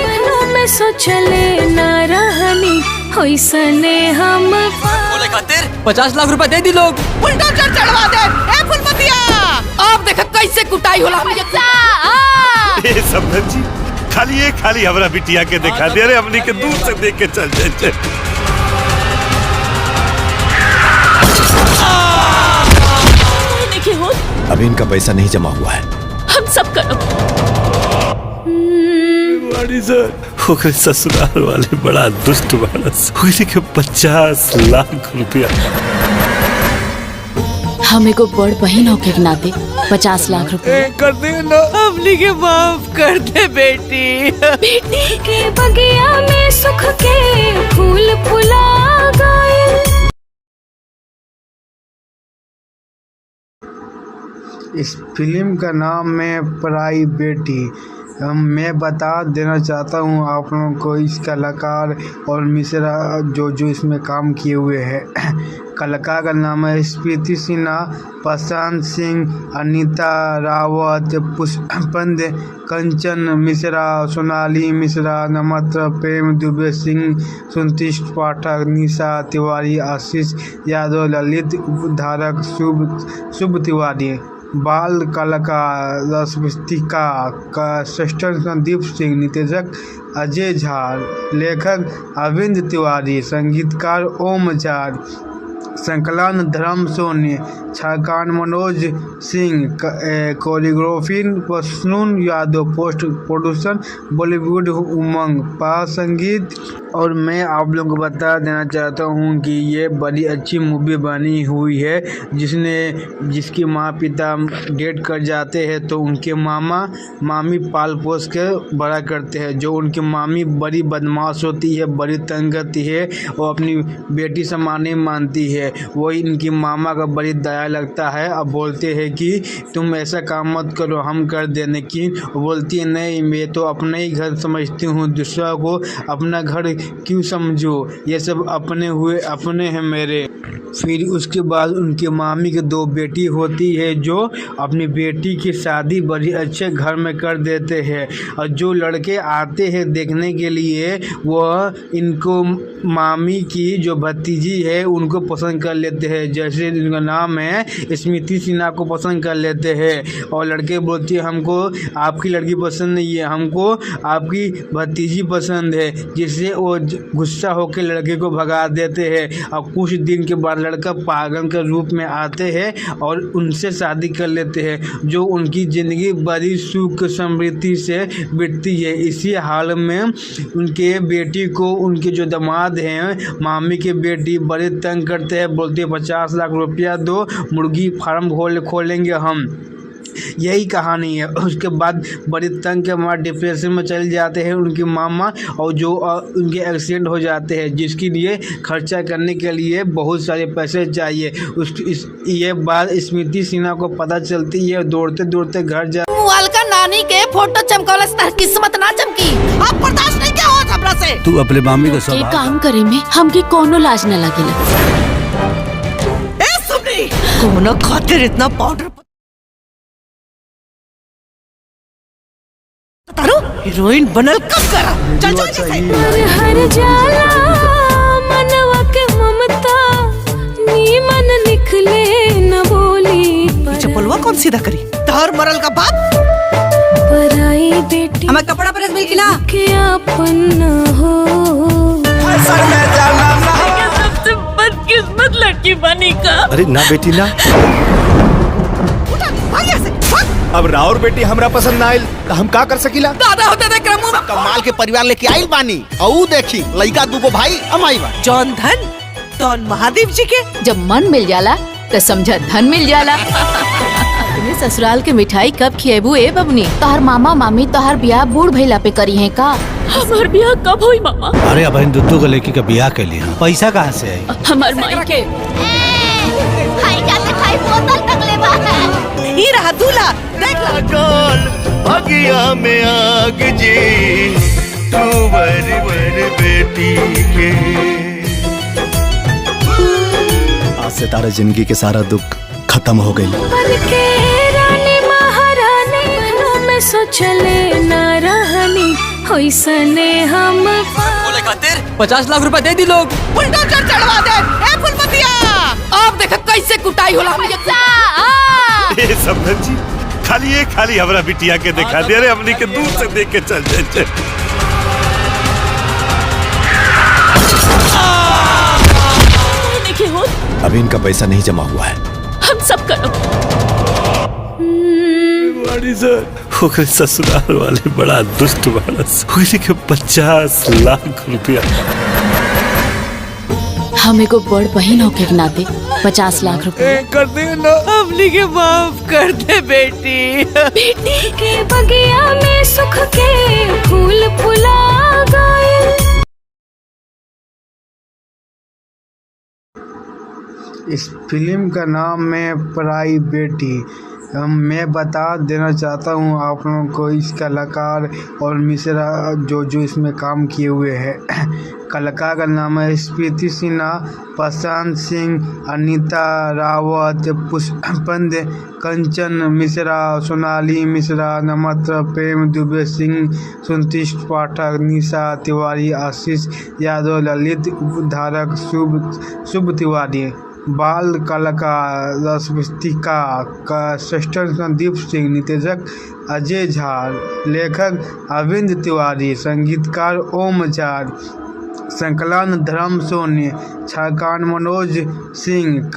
में सोचले न रहनी होइसने हम बोले खातिर 50 लाख रुपए दे दी लोग। बुलडोजर चढ़वा दे। ए फुलमतिया, अब देख कैसे कुटाई होला। ए समझ जी, खाली हमरा बिटिया के दिखा दे रे, हमनी के दूर से देख के चल जाए। देखिए हो अभी इनका पैसा नहीं जमा हुआ है। हम सब करो। बड़ी सर ओकरे ससुराल वाले बड़ा दुष्ट बारस। ओकरे के 50 लाख रुपया। हम एगो बड़ बहन होके के नाते 50 लाख रुपए कर दे ना, हमनी के माफ कर दे बेटी। बेटी के बगिया में सुख के फूल फुला गए। इस फिल्म का नाम है पराई बेटी। मैं बता देना चाहता हूँ आप लोगों को इस कलाकार और मिश्रा जो इसमें काम किए हुए हैं। कलाकार का नाम है स्मृति सिन्हा, प्रशांत सिंह, अनीता रावत, पुष्पंद, कंचन मिश्रा, सोनाली मिश्रा, नमत्र, प्रेम दुबे सिंह, सुंतिश पाठक, निशा तिवारी, आशीष यादव, ललित धारक, शुभ तिवारी। बाल कलाकार रसविस्तिका का सृष्टन संदीप सिंह, निर्देशक अजय झा, लेखक अरविंद तिवारी, संगीतकार ओम झा, संकलन धर्म सोनी, छाकान Manoj Singh, choreography Prasoon Yadav, post production Bollywood Umang, पास संगीत। और मैं आप लोगों को बता देना चाहता हूँ कि ये बड़ी अच्छी मूवी बनी हुई है, जिसके माँ पिता डेट कर जाते हैं तो उनके मामा मामी पाल पोस के बड़ा करते हैं। जो उनकी मामी बड़ी बदमाश होती है, बड़ी तंग करती है, वो अपनी बेटी समान नहीं मानती है। वही इनकी मामा का बड़ी दया लगता है। अब बोलते हैं कि तुम ऐसा काम मत करो, हम कर देने की। बोलती है नहीं, मैं तो अपना ही घर समझती हूँ, दूसरा को अपना घर क्यों समझो, ये सब अपने हुए अपने हैं मेरे। फिर उसके बाद उनके मामी के 2 बेटी होती है, जो अपनी बेटी की शादी बड़ी अच्छे घर में कर देते हैं। और जो लड़के आते हैं देखने के लिए, वह इनको मामी की जो भतीजी है उनको पसंद कर लेते हैं। जैसे इनका नाम है स्मृति सिन्हा को पसंद कर लेते हैं। और लड़के बोलते हैं हमको आपकी लड़की पसंद नहीं है, हमको आपकी भतीजी पसंद है। जिससे वो गुस्सा होकर लड़के को भगा देते हैं। और कुछ दिन के बाद लड़का पागल के रूप में आते हैं और उनसे शादी कर लेते हैं। जो उनकी ज़िंदगी बड़ी सुख समृद्धि से बीतती है। इसी हाल में उनके बेटी को उनके जो दामाद हैं, मामी के बेटी, बड़े तंग करते हैं। बोलते हैं 50 लाख रुपया दो, मुर्गी फार्म खोलेंगे हम। यही कहानी है। उसके बाद बड़ी तंग के मार डिप्रेशन में चले जाते हैं उनकी मामा, और जो उनके एक्सीडेंट हो जाते हैं, जिसके लिए खर्चा करने के लिए बहुत सारे पैसे चाहिए। ये बात स्मृति सिन्हा को पता चलती है, दौड़ते दौड़ते घर जा मोबाइल का नानी के फोटो चमकौला से किस्मत ना चमकी। आप बर्दाश्त नहीं क्या होता हमरा से। तू अपने मामी को ये सब काम करे में हमके कोनो लाज न लगेला। ए सुनी, कोनो खातिर इतना पाउडर तारो हीरोइन बनल कब करा। चल चल जैसे हर जाला मनवा के ममता नीमन निकले न बोली चप्पलवा कौन सीधा करी। तार मरल का बाप पराई बेटी हमें कपड़ा प्रेस मिल की ना के अपन न हो। सबसे बदकिस्मत लड़की बनी का। अरे ना बेटी ना, अब राउर बेटी हमरा पसंद ना आइल तो हम का कर सकीला। दादा होते देख रहा मुंह कमाल के परिवार लेके आइल बानी, और देखी लइका दूगो भाई अमाई बा। जौन धन तौन महादेव जी के। जब मन मिल जाला तो समझा धन मिल जाला। अपने ससुराल के मिठाई कब खिएबू ए बबनी? तोहर मामा मामी तोहर ब्याह बूढ़ भइला पे करी है का? हमार ब्याह कब हुई मामा? अरे अब दुद्दू को लेके का ब्याह के लिए हम पैसा कहाँ से आई? हमार माई के ही रहा दूल्हा, देख ला गोल भगिया में आग जी तू बर बेटी के। आज से तारा जिंदगी के सारा दुख खत्म हो गई। बन के रानी महारानी में सोचले न रहनी होइसने हम। बोले खातिर 50 लाख रुपए दे दी लोग। बुलडोजर चढ़वा दे। ए फुलमतिया, अब देख कैसे कुटाई होला। ए समझ जी, खाली हमरा बिटिया के दिखा दे। अरे हमनी के दूर से देख के चल जाए। देखिए हो, अभी इनका पैसा नहीं जमा हुआ है। हम सब करो। ओकरे ससुराल वाले बड़ा दुष्ट बारस। ओकरे के 50 लाख रुपया। हम एगो बड़ बहन होके के नाते 50 लाख रुपए कर दे ना, हमनी के माफ कर दे बेटी। बेटी के बगिया में सुख के फूल फुला गए। इस फिल्म का नाम है पराई बेटी। मैं बता देना चाहता हूँ आप लोगों को इस कलाकार और मिश्रा जो इसमें काम किए हुए हैं। कलाकार का नाम है स्मृति सिन्हा, प्रशांत सिंह, अनीता रावत, पुष्पंद, कंचन मिश्रा, सोनाली मिश्रा, नमत्र, प्रेम दुबे सिंह, सुंतिश पाठक, निशा तिवारी, आशीष यादव, ललित उपधारक, शुभ तिवारी। बाल कलाकार रश्मिका का सृष्टन संदीप सिंह, निर्देशक अजय झा, लेखक अरविंद तिवारी, संगीतकार ओम झा, संकलन धर्म सोनी, छाकान Manoj Singh,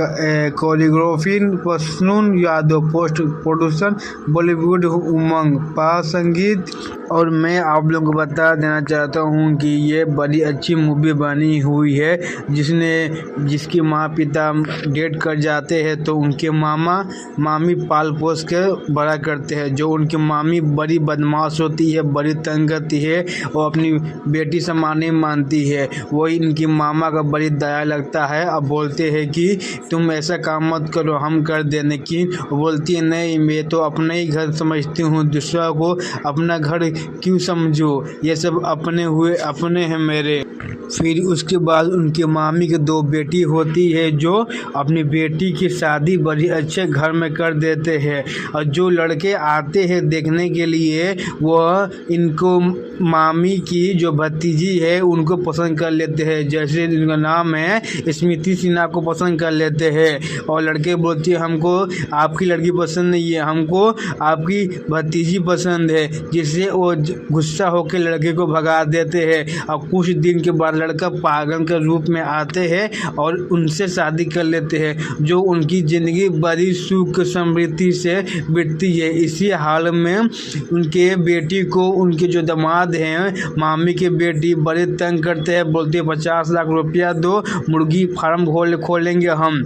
choreography Prasoon Yadav, post production Bollywood Umang, पा संगीत। और मैं आप लोगों को बता देना चाहता हूँ कि ये बड़ी अच्छी मूवी बनी हुई है, जिसके माँ पिता डेट कर जाते हैं तो उनके मामा मामी पाल पोस के बड़ा करते हैं। जो उनकी मामी बड़ी बदमाश होती है, बड़ी तंग करती है और अपनी बेटी समान नहीं मानती है। वही इनकी मामा का बड़ी दया लगता है। अब बोलते हैं कि तुम ऐसा काम मत करो, हम कर दें, लेकिन बोलती है नहीं, मैं तो अपना ही घर समझती हूँ, दूसरा को अपना घर क्यों समझो, ये सब अपने हुए अपने हैं मेरे। फिर उसके बाद उनके मामी के 2 बेटी होती है जो अपनी बेटी की शादी बड़ी अच्छे घर में कर देते हैं। और जो लड़के आते हैं देखने के लिए वह इनको मामी की जो भतीजी है उनको पसंद कर लेते हैं। जैसे इनका नाम है स्मृति सिन्हा को पसंद कर लेते हैं। और लड़के बोलते हैं हमको आपकी लड़की पसंद नहीं है, हमको आपकी भतीजी पसंद है, जिससे वो गुस्सा होकर लड़के को भगा देते हैं। और कुछ दिन के बाद लड़का पागल के रूप में आते हैं और उनसे शादी कर लेते हैं। जो उनकी ज़िंदगी बड़ी सुख समृद्धि से बीतती है। इसी हाल में उनके बेटी को उनके जो दामाद हैं मामी के बेटी बड़े तंग करते हैं। बोलते हैं 50 लाख रुपया दो, मुर्गी फार्म खोलेंगे हम।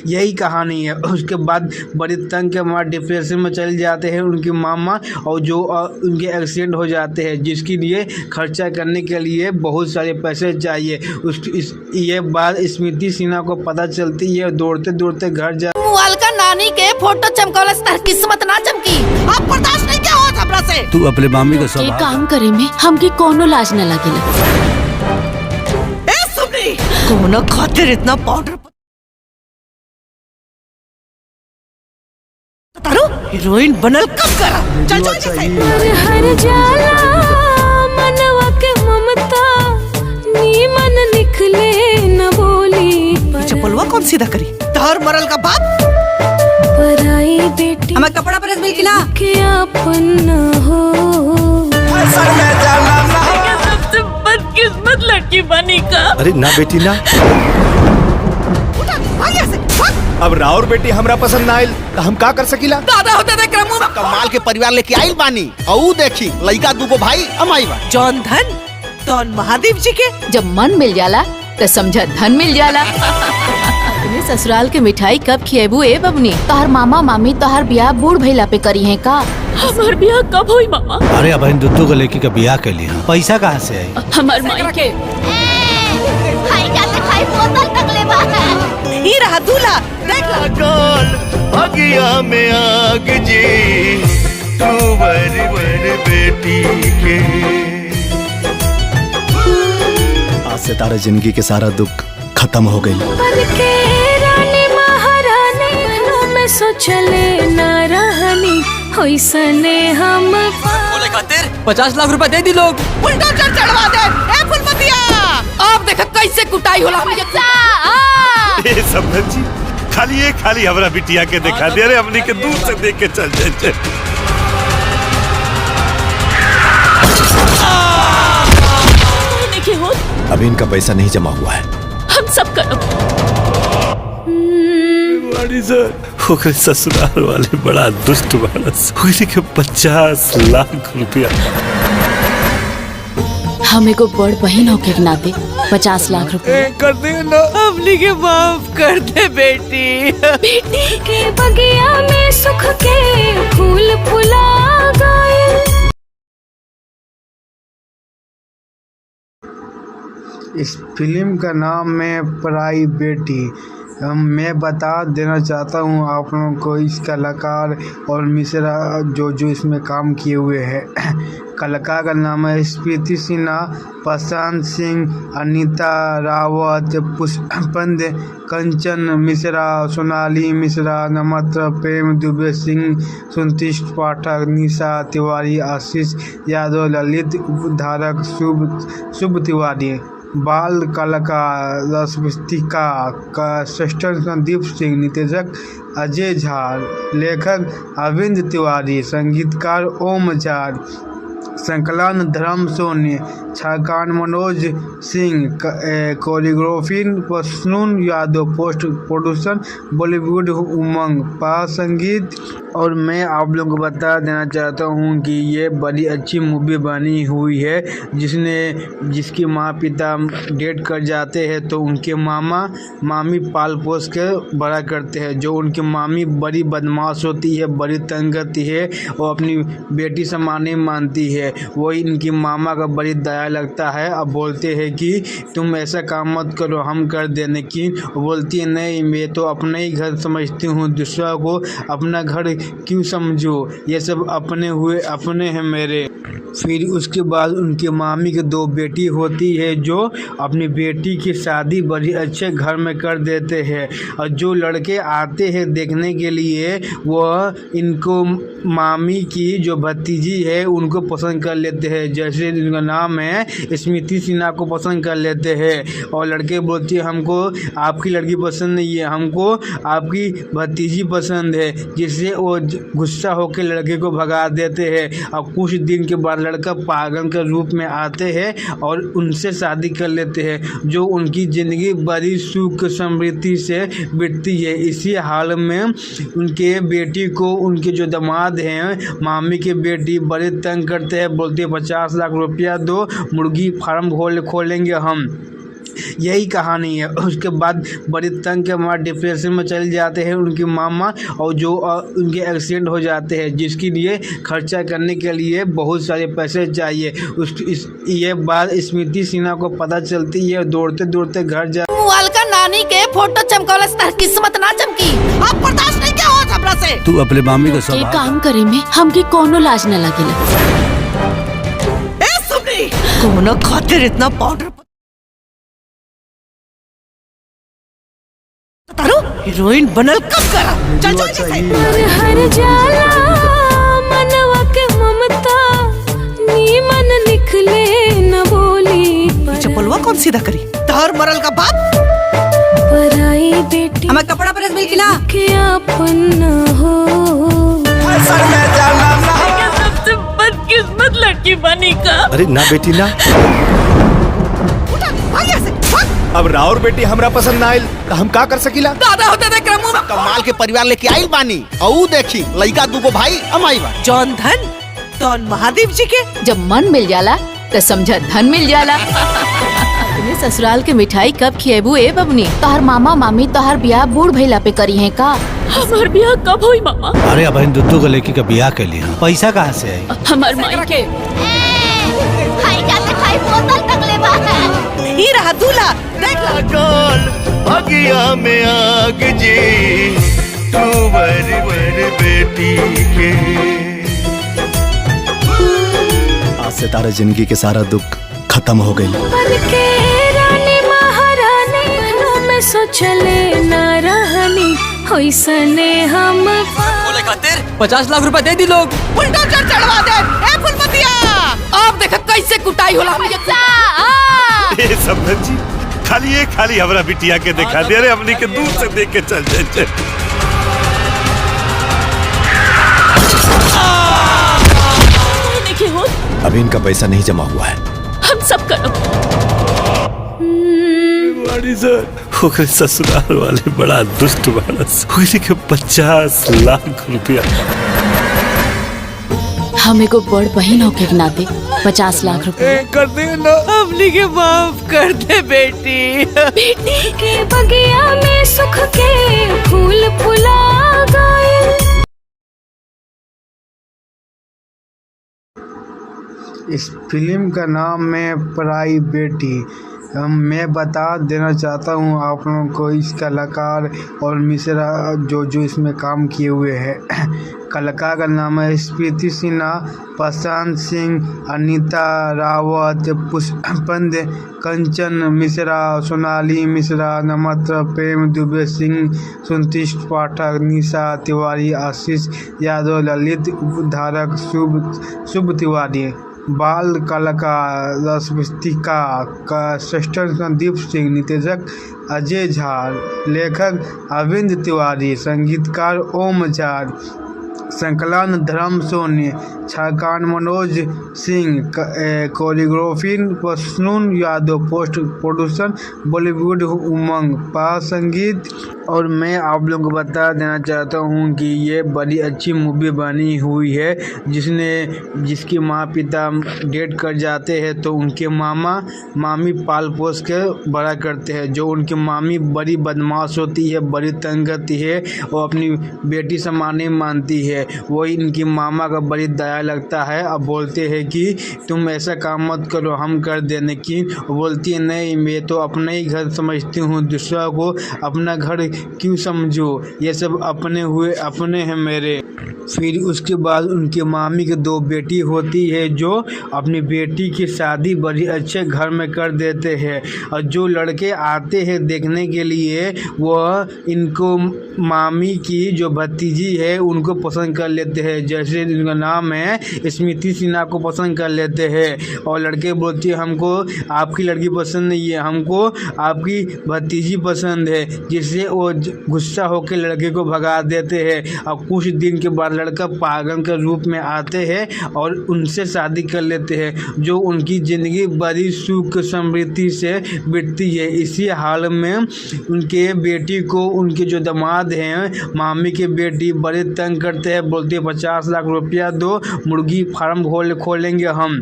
यही कहानी है। उसके बाद बड़ी तंग के मार डिप्रेशन में चले जाते हैं उनकी मामा, और जो उनके एक्सीडेंट हो जाते हैं, जिसके लिए खर्चा करने के लिए बहुत सारे पैसे चाहिए। ये बात स्मृति सिन्हा को पता चलती है। दौड़ते दौड़ते घर जा मुआल का नानी के फोटो चमकौलस तर किस्मत ना चमकी। अब बर्दाश्त नहीं क्या होत हमरा से। तू अपने मामी को के सब काम करे में हमके कोनो लाज न लगेला। ए सुनी कोनो खातिर इतना पाउडर तारो हीरोइन बनल कब करा। चल चल चल हर जाला मनवा के ममता नीमन निकले न बोली चप्पलवा कौन सीधा करी तार मरल का बाप। पराई बेटी हमें कपड़ा प्रेस मिल ना के अपन न हो। सबसे बदकिस्मत लड़की बनी का। अरे ना बेटी ना, अब राउर बेटी हमरा पसंद ना आइल तो हम का कर सकीला। दादा होते थे क्रमू में कमाल के परिवार लेके आइल बानी, और ऊ देखी लइका दूगो भाई अमाई बा। जौन धन तौन महादेव जी के। जब मन मिल जाला तो समझा धन मिल जाला। तुम्हें ससुराल के मिठाई कब खिएबू ए बबनी? तोहर मामा मामी तोहर ब्याह बूढ़ भइला पे करी है का? हमार ब्याह कब हुई मामा? अरे अब इन दुद्दू को लेके का बियाह के लिए पैसा कहाँ से आई? हमार माई के ही रहा दूल्हा देख ला। अगिया में आग जी तू बर बेटी के। आज से तारा जिंदगी के सारा दुख खत्म हो गई। बन के रानी महारानी में सोचले न रहनी होइसने हम बोले खातिर 50 लाख रुपए दे दी लोग। बुलडोजर चढ़वा दे ए फुलमतिया। अब देख कैसे कुटाई होला हम। ए समझ जी खाली हमरा बिटिया के दिखा दे। अरे हमनी के दूर से देख के चल जाए। देखिए हो अभी इनका पैसा नहीं जमा हुआ है। हम सब करब। बड़ी सर ओकर ससुराल वाले बड़ा दुष्ट बारस। ओकरे के 50 लाख रुपया। हम एगो बड़ बहन होके के नाते 50 लाख रुपए कर दे ना। अपनी के माफ कर दे बेटी। बेटी के बगिया में सुख के फूल फुला गए। इस फिल्म का नाम है पराई बेटी। मैं बता देना चाहता हूँ आप लोगों को इस कलाकार और मिश्रा जो इसमें काम किए हुए हैं। कलाकार का नाम है स्मृति सिन्हा, प्रशांत सिंह, अनीता रावत, पुष्पंद, कंचन मिश्रा, सोनाली मिश्रा, नमत्र, प्रेम दुबे सिंह, सुंतिष्ट पाठक, निशा तिवारी, आशीष यादव, ललित उपधारक, शुभ तिवारी। बाल कलाकार रसविस्तिका का श्रेष्ठ संदीप सिंह, निर्देशक अजय झा, लेखक अरविंद तिवारी, संगीतकार ओम झा, संकलन धर्म सोनी, छाकान Manoj Singh, choreography Prasoon Yadav, post production Bollywood Umang, पास संगीत। और मैं आप लोगों को बता देना चाहता हूँ कि ये बड़ी अच्छी मूवी बनी हुई है, जिसकी माँ पिता डेट कर जाते हैं तो उनके मामा मामी पाल पोस के बड़ा करते हैं। जो उनकी मामी बड़ी बदमाश होती है, बड़ी तंग करती है और अपनी बेटी समान नहीं मानती है। वही इनकी मामा का बड़ी दया लगता है। अब बोलते हैं कि तुम ऐसा काम मत करो, हम कर दें। लेकिन बोलती है नहीं, मैं तो अपना ही घर समझती हूँ, दूसरा को अपना घर क्यों समझो, ये सब अपने हैं मेरे। फिर उसके बाद उनके मामी के 2 बेटी होती है जो अपनी बेटी की शादी बड़ी अच्छे घर में कर देते हैं। और जो लड़के आते हैं देखने के लिए वह इनको मामी की जो भतीजी है उनको पसंद कर लेते हैं। जैसे इनका नाम है स्मृति सिन्हा को पसंद कर लेते हैं। और लड़के बोलते हैं हमको आपकी लड़की पसंद नहीं है, हमको आपकी भतीजी पसंद है। जिससे वो गुस्सा होकर लड़के को भगा देते हैं। और कुछ दिन के बाद लड़का पागल के रूप में आते हैं और उनसे शादी कर लेते हैं। जो उनकी ज़िंदगी बड़ी सुख समृद्धि से बीतती है। इसी हाल में उनके बेटी को उनके जो दामाद हैं मामी के बेटी बड़े तंग करते हैं। बोलते हैं 50 लाख रुपया दो, मुर्गी फार्म खोलेंगे हम। यही कहानी है। उसके बाद बड़ी तंग के मार डिप्रेशन में चले जाते हैं उनकी मामा, और जो उनके एक्सीडेंट हो जाते हैं, जिसके लिए खर्चा करने के लिए बहुत सारे पैसे चाहिए। ये बात स्मृति सिन्हा को पता चलती है। दौड़ते दौड़ते घर जा मोबाइल का नानी के फोटो चमकौले से किस्मत ना चमकी। अब बर्दाश्त नहीं क्या हो हमरा से। तू अपने मामी को के सब काम करे में हमके कोनो लाज न लगेला। ए सुमनी, कोनो खातिर इतना पाउडर तारो हीरोइन बनल कब करा। चल चल जैसे हर जाला मनवा के ममता नीमन निकले न बोली चप्पलवा कौन सीधा करी। तार मरल का बाप पराई बेटी हमें कपड़ा प्रेस मिल ना के अपन न हो। सबसे बदकिस्मत लड़की बनी का। अरे ना बेटी ना, अब राउर बेटी हमरा पसंद ना आइल तो हम का कर सकीला। दादा होते देख रहा मुंह में कमाल के परिवार लेके आइल बानी, और देखी लइका दूगो भाई अमाई बा। जौन धन तौन महादेव जी के। जब मन मिल जाला तो समझा धन मिल जाला। अपने ससुराल के मिठाई कब खिएबू ए बबनी? तोहर मामा मामी तोहर ब्याह बूढ़ भइला पे करी है का? हमार ब्याह कब हुई मामा? अरे अब इन दुद्दू को लेके का बियाह के लिए पैसा कहाँ से आई? हमार माई के ही रहा दूल्हा देख अगिया में आग जी तू बर बेटी के। आज से तारा जिंदगी के सारा दुख खत्म हो गई। बन के रानी महारानी में सोचले न रहनी होइसने हम बोले खातिर 50 लाख रुपए दे दी लोग। बुलडोजर चढ़वा दे। ए फुलमतिया, अब देख कैसे कुटाई होला। ए समझ जी, खाली हमरा बिटिया के दिखा दे रे, हमनी के दूर से देख के चल जाए। देखिए हो, अभी इनका पैसा नहीं जमा हुआ है। हम सब करो। बड़ी सर ओकरे ससुराल वाले बड़ा दुष्ट बारस, ओकरे के 50 लाख रुपया। हम एगो बड़ बहन होके के नाते 50 लाख रुपए कर दे ना, हमनी के माफ कर दे बेटी। बेटी के बगिया में सुख के फूल फुला गए। इस फिल्म का नाम है पराई बेटी। मैं बता देना चाहता हूँ आप लोगों को, इस कलाकार और मिश्रा जो इसमें काम किए हुए हैं। कलाकार का नाम है स्मृति सिन्हा, प्रशांत सिंह, अनीता रावत, पुष्पंद, कंचन मिश्रा, सोनाली मिश्रा, नमत्र, प्रेम दुबे सिंह, सुंतिश पाठक, निशा तिवारी, आशीष यादव, ललित धारक, शुभ तिवारी। बाल कलाकार रसविस्तिका का श्रेष्ठ संदीप सिंह, निर्देशक अजय झा, लेखक अरविंद तिवारी, संगीतकार ओम झा, संकलन धर्म सोनी, छाकान Manoj Singh, choreography Prasoon Yadav, post production Bollywood Umang, पास संगीत। और मैं आप लोगों को बता देना चाहता हूँ कि ये बड़ी अच्छी मूवी बनी हुई है, जिसके माँ पिता डेट कर जाते हैं तो उनके मामा मामी पाल पोस के बड़ा करते हैं। जो उनकी मामी बड़ी बदमाश होती है, बड़ी तंग करती है, वो अपनी बेटी समान नहीं मानती है। वही इनकी मामा का बड़ी दया लगता है। अब बोलते हैं कि तुम ऐसा काम मत करो, हम कर देने की। बोलती है नहीं, मैं तो अपना ही घर समझती हूँ, दूसरा को अपना घर क्यों समझो, ये सब अपने हुए अपने हैं मेरे। फिर उसके बाद उनके मामी के 2 बेटी होती है, जो अपनी बेटी की शादी बड़ी अच्छे घर में कर देते हैं। और जो लड़के आते हैं देखने के लिए, वह इनको मामी की जो भतीजी है उनको पसंद कर लेते हैं। जैसे इनका नाम है स्मृति सिन्हा को पसंद कर लेते हैं। और लड़के बोलते हैं हमको आपकी लड़की पसंद नहीं है, हमको आपकी भतीजी पसंद है। जिससे वो गुस्सा होकर लड़के को भगा देते हैं। और कुछ दिन के बाद लड़का पागल के रूप में आते हैं और उनसे शादी कर लेते हैं। जो उनकी ज़िंदगी बड़ी सुख समृद्धि से बीतती है। इसी हाल में उनके बेटी को उनके जो दामाद हैं, मामी के बेटी, बड़े तंग करते हैं। बोलते हैं 50 लाख रुपया दो, मुर्गी फार्म खोलेंगे हम।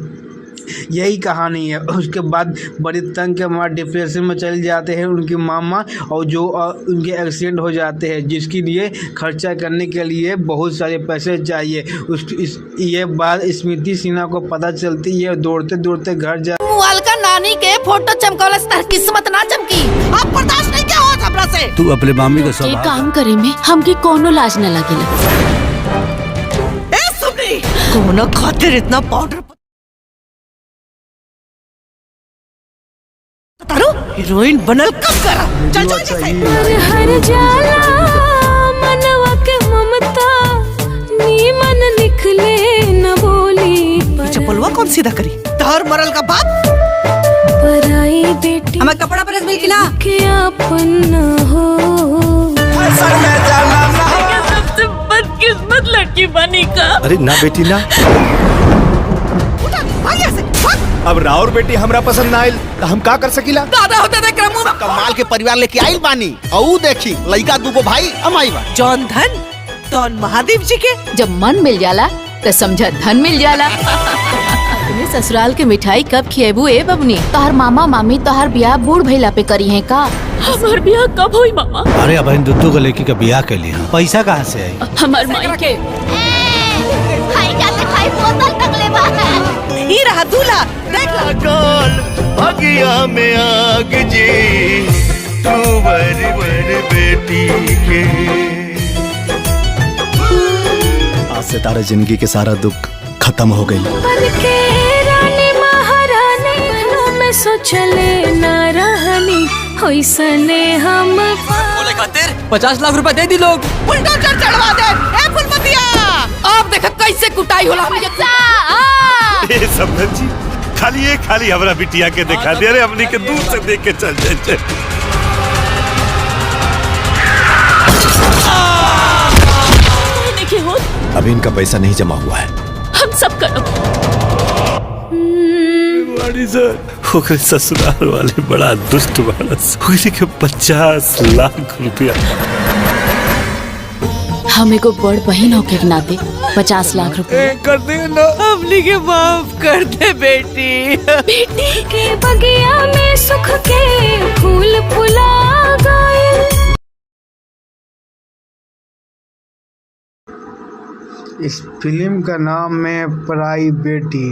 यही कहानी है। उसके बाद बड़ी तंग के मार डिप्रेशन में चले जाते हैं उनकी मामा, और जो उनके एक्सीडेंट हो जाते हैं, जिसके लिए खर्चा करने के लिए बहुत सारे पैसे चाहिए। ये बात स्मृति सिन्हा को पता चलती है, दौड़ते दौड़ते घर जा मोबाइल का नानी के फोटो चमकौला से किस्मत ना चमकी। आप बर्दाश्त नहीं क्या हो हमरा से। तू अपने मामी को ये काम करे में हमके कोनो लाज न लगेला। ए सुनी, कोनो खातिर इतना पाउडर तारो हीरोइन बनल कब करा। चल चल जैसे हर जाला मनवा के ममता नीमन निकले न बोली चप्पलवा कौन सीधा करी। तार मरल का बाप पराई बेटी हमें कपड़ा प्रेस मिल की ना के अपन न हो। सबसे बदकिस्मत लड़की बनी का। अरे ना बेटी ना, अब राउर बेटी हमरा पसंद ना आइल तो हम का कर सकीला। दादा होते देख रहा मुंह कमाल के परिवार लेके आइल बानी, और देखी लड़का दूगो भाई अमाई बा। जौन धन तौन महादेव जी के। जब मन मिल जाला तो समझा धन मिल जाला। तुम्हें ससुराल के मिठाई कब खिएबू ए बबनी? तोहर मामा मामी तोहर ब्याह बूढ़ भइला पे करी है का? हमार ब्याह कब हुई मामा? अरे अब दुद्दू को लड़की का ब्याह के लिए हाँ। पैसा कहाँ से आई? हमार माई के ही रहा दूल्हा, देख ला गोल भगिया में आग जी तू वर बेटी के। आज से तारा जिंदगी के सारा दुख खत्म हो गई। बन के रानी महारानी में सोचले न रहनी होइसने हम बोले खातिर 50 लाख रुपए दे दी लोग। बुलडोजर चढ़वा दे। ए फुलमतिया, अब देख कैसे कुटाई होला। ए समझ जी, खाली हमरा बिटिया के दिखा दे। अरे हमनी के दूर से देख के चल जाए। देखिए हो, अभी इनका पैसा नहीं जमा हुआ है। हम सब करो। ओकरे ससुराल वाले बड़ा दुष्ट बारस। ओकरे के 50 लाख रुपया। हमें को बड़ बहन होके के नाते 50 लाख रुपए कर दे ना, हमनी के माफ कर दे बेटी। बेटी के बगिया में सुख के फूल फुला गए। इस फिल्म का नाम है पराई बेटी।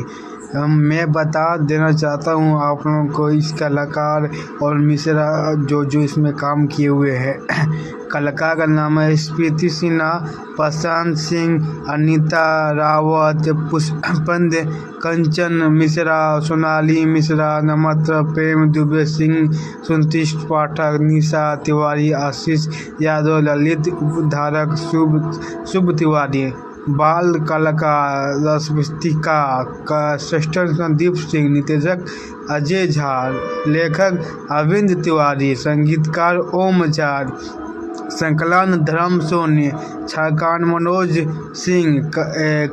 मैं बता देना चाहता हूँ आप लोगों को इस कलाकार और मिश्रा जो इसमें काम किए हुए हैं। कलाकार का नाम है स्मृति सिन्हा, प्रशांत सिंह, अनीता रावत, पुष्पंद, कंचन मिश्रा, सोनाली मिश्रा, नमत्र, प्रेम दुबे सिंह, सुंतिश पाठक, निशा तिवारी, आशीष यादव, ललित उपधारक, शुभ तिवारी। बाल कलाकार रसविस्तिका का सृष्टन संदीप सिंह, निर्देशक अजय झा, लेखक अरविंद तिवारी, संगीतकार ओम झा, संकलन धर्म सोनी, छाकान Manoj Singh,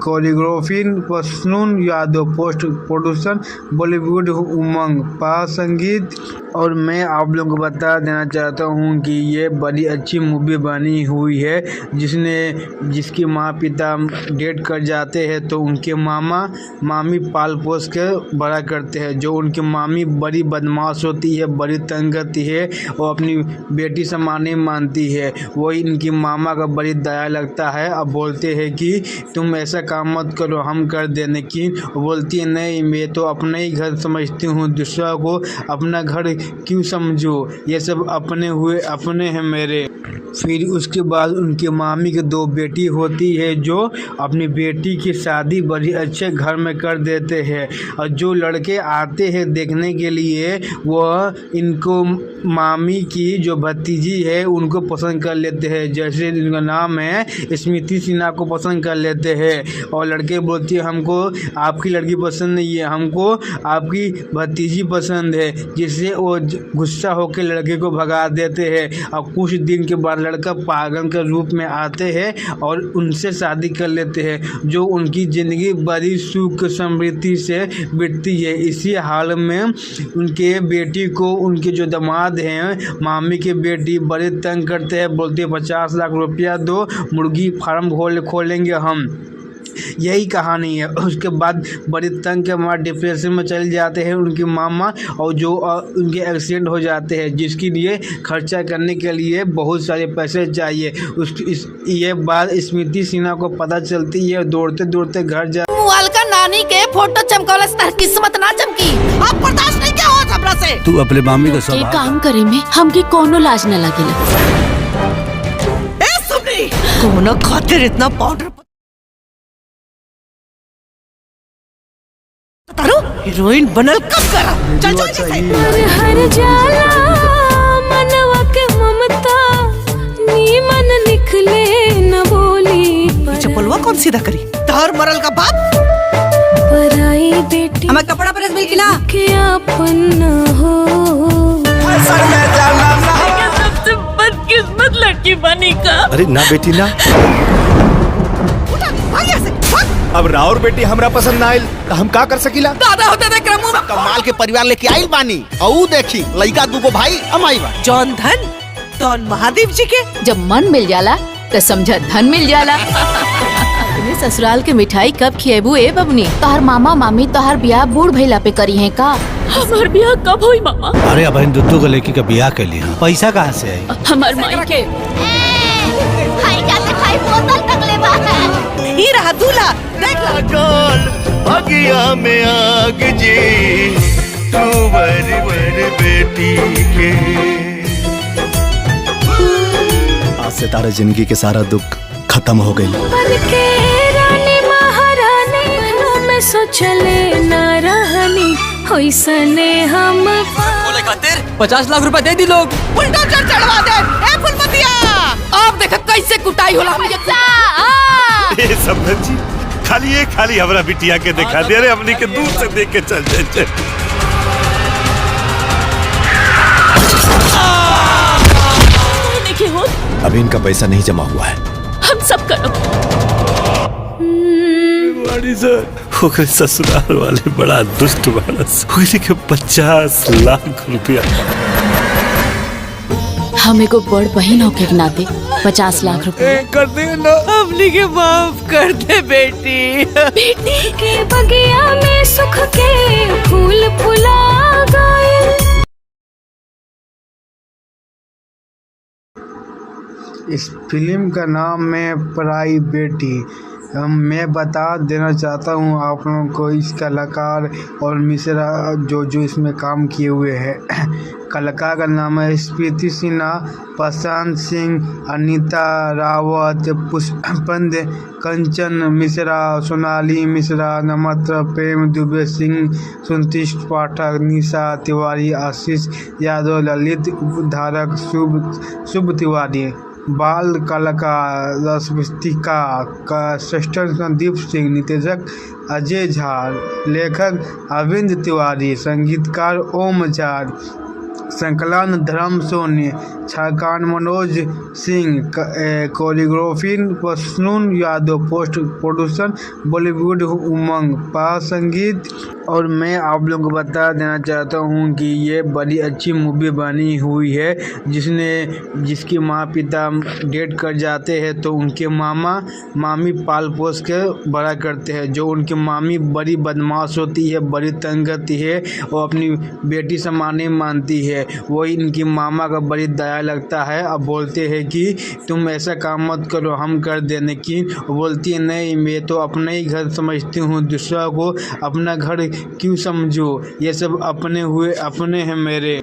choreography Prasoon Yadav, post production Bollywood Umang, पा संगीत। और मैं आप लोगों को बता देना चाहता हूँ कि ये बड़ी अच्छी मूवी बनी हुई है, जिसके माँ पिता डेट कर जाते हैं तो उनके मामा मामी पाल पोस के बड़ा करते हैं। जो उनकी मामी बड़ी बदमाश होती है, बड़ी तंग करती है और अपनी बेटी समान नहीं मानती है। वही इनकी मामा का बड़ी दया लगता है। अब बोलते हैं कि तुम ऐसा काम मत करो, हम कर दें, लेकिन बोलती है नहीं, मैं तो अपना ही घर समझती हूँ, दूसरा को अपना घर क्यों समझो, ये सब अपने हुए अपने हैं मेरे। फिर उसके बाद उनके मामी की 2 बेटी होती है जो अपनी बेटी की शादी बड़ी अच्छे घर में कर देते हैं। और जो लड़के आते हैं देखने के लिए वह इनको मामी की जो भतीजी है उनको पसंद कर लेते हैं। जैसे इनका नाम है स्मृति सिन्हा को पसंद कर लेते हैं। और लड़के बोलते हैं हमको आपकी लड़की पसंद नहीं है, हमको आपकी भतीजी पसंद है, जिससे वो गुस्सा होकर लड़के को भगा देते हैं। और कुछ दिन के बाद लड़का पागल के रूप में आते हैं और उनसे शादी कर लेते हैं। जो उनकी ज़िंदगी बड़ी सुख समृद्धि से बीतती है। इसी हाल में उनके बेटी को उनके जो दामाद हैं मामी के बेटी बड़े तंग करते हैं। बोलते हैं 50 लाख रुपया दो, मुर्गी फार्म खोलेंगे हम। यही कहानी है। उसके बाद बड़ी तंग के मार डिप्रेशन में चले जाते हैं उनकी मामा, और जो उनके एक्सीडेंट हो जाते हैं, जिसके लिए खर्चा करने के लिए बहुत सारे पैसे चाहिए। ये बात स्मृति सिन्हा को पता चलती है। दौड़ते दौड़ते घर जा मोबाइल का नानी के फोटो चमकौलस तार किस्मत ना चमकी। अब बर्दाश्त नहीं क्या हो हमरा से। तू अपने मामी को के सब काम करे में हमके कोनो लाज न लगेला। ए सुनी कोनो खातिर इतना पाउडर तारो हीरोइन बनल कब करा। चल चल चल हर जाला मनवा के ममता नीमन निकले न बोली चप्पलवा कौन सीधा करी तार मरल का बाप। पराई बेटी हमें कपड़ा प्रेस मिल ना के अपन न हो। सबसे बदकिस्मत लड़की बनी का। अरे ना बेटी ना, अब राउर बेटी हमरा पसंद ना आइल तो हम का कर सकीला। दादा होते देख रमू कमाल के परिवार लेके आइल बानी, और देखी लइका दूगो भाई अमाई बा। जौन धन तौन महादेव जी के। जब मन मिल जाला तो समझ धन मिल जाला। तुम्हें ससुराल के मिठाई कब खिएबू ए बबनी? तोहर मामा मामी तोहर ब्याह बूढ़ भइला पे करी है का? हमार ब्याह कब हुई मामा? अरे अब इन दुद्दू को लड़की का ब्याह के लिए पैसा कहाँ से आई? हमार माई के ही रहा दूल्हा देख ला। अगिया में आग जी तू बड़ी बेटी के। आज से तारा जिंदगी के सारा दुख खत्म हो गई। बन के रानी महारानी में सोचले न रहनी होइसने हम बोले खातिर 50 लाख रुपए दे दी लोग। बुलडोजर चढ़वा दे ए फुलमतिया। अब देख कैसे कुटाई होला। ए समझ जी खाली हमरा बिटिया के दिखा दे। अरे हमनी के दूर से देख के चल जाए। देखिए हो अभी इनका पैसा नहीं जमा हुआ है। हम सब करो। बड़ी सर ओकरे ससुराल वाले बड़ा दुष्ट बारस। ओकरे के 50 लाख रुपया। हम एगो बड़ बहन होके के नाते 50 लाख रुपए कर दे ना। हमनी के माफ कर दे बेटी। बेटी के बगिया में सुख के फूल फुला गए। इस फिल्म का नाम है पराई बेटी। मैं बता देना चाहता हूँ आप लोगों को इस कलाकार और मिश्रा जो इसमें काम किए हुए हैं। कलाकार का नाम है स्मृति सिन्हा, प्रशांत सिंह, अनीता रावत, पुष्पंद, कंचन मिश्रा, सोनाली मिश्रा, नमत्र, प्रेम दुबे सिंह, सुंतिश पाठक, निशा तिवारी, आशीष यादव, ललित धारक, शुभ तिवारी। बाल कलाकार रसविस्तिका का श्रेष्ठ संदीप सिंह, निर्देशक अजय झा, लेखक अरविंद तिवारी, संगीतकार ओम झा, संकलन धर्म सोनी, छाकान Manoj Singh, choreography Prasoon Yadav, post production Bollywood Umang, पास संगीत। और मैं आप लोगों को बता देना चाहता हूँ कि ये बड़ी अच्छी मूवी बनी हुई है, जिसके माँ पिता डेट कर जाते हैं तो उनके मामा मामी पाल पोस के बड़ा करते हैं। जो उनकी मामी बड़ी बदमाश होती है, बड़ी तंग करती है और अपनी बेटी समान नहीं मानती है। वही इनकी मामा का बड़ी दया लगता है। अब बोलते हैं कि तुम ऐसा काम मत करो, हम कर दें। लेकिन बोलती है नहीं, मैं तो अपना ही घर समझती हूँ, दूसरा को अपना घर क्यों समझो, ये सब अपने हुए अपने हैं मेरे।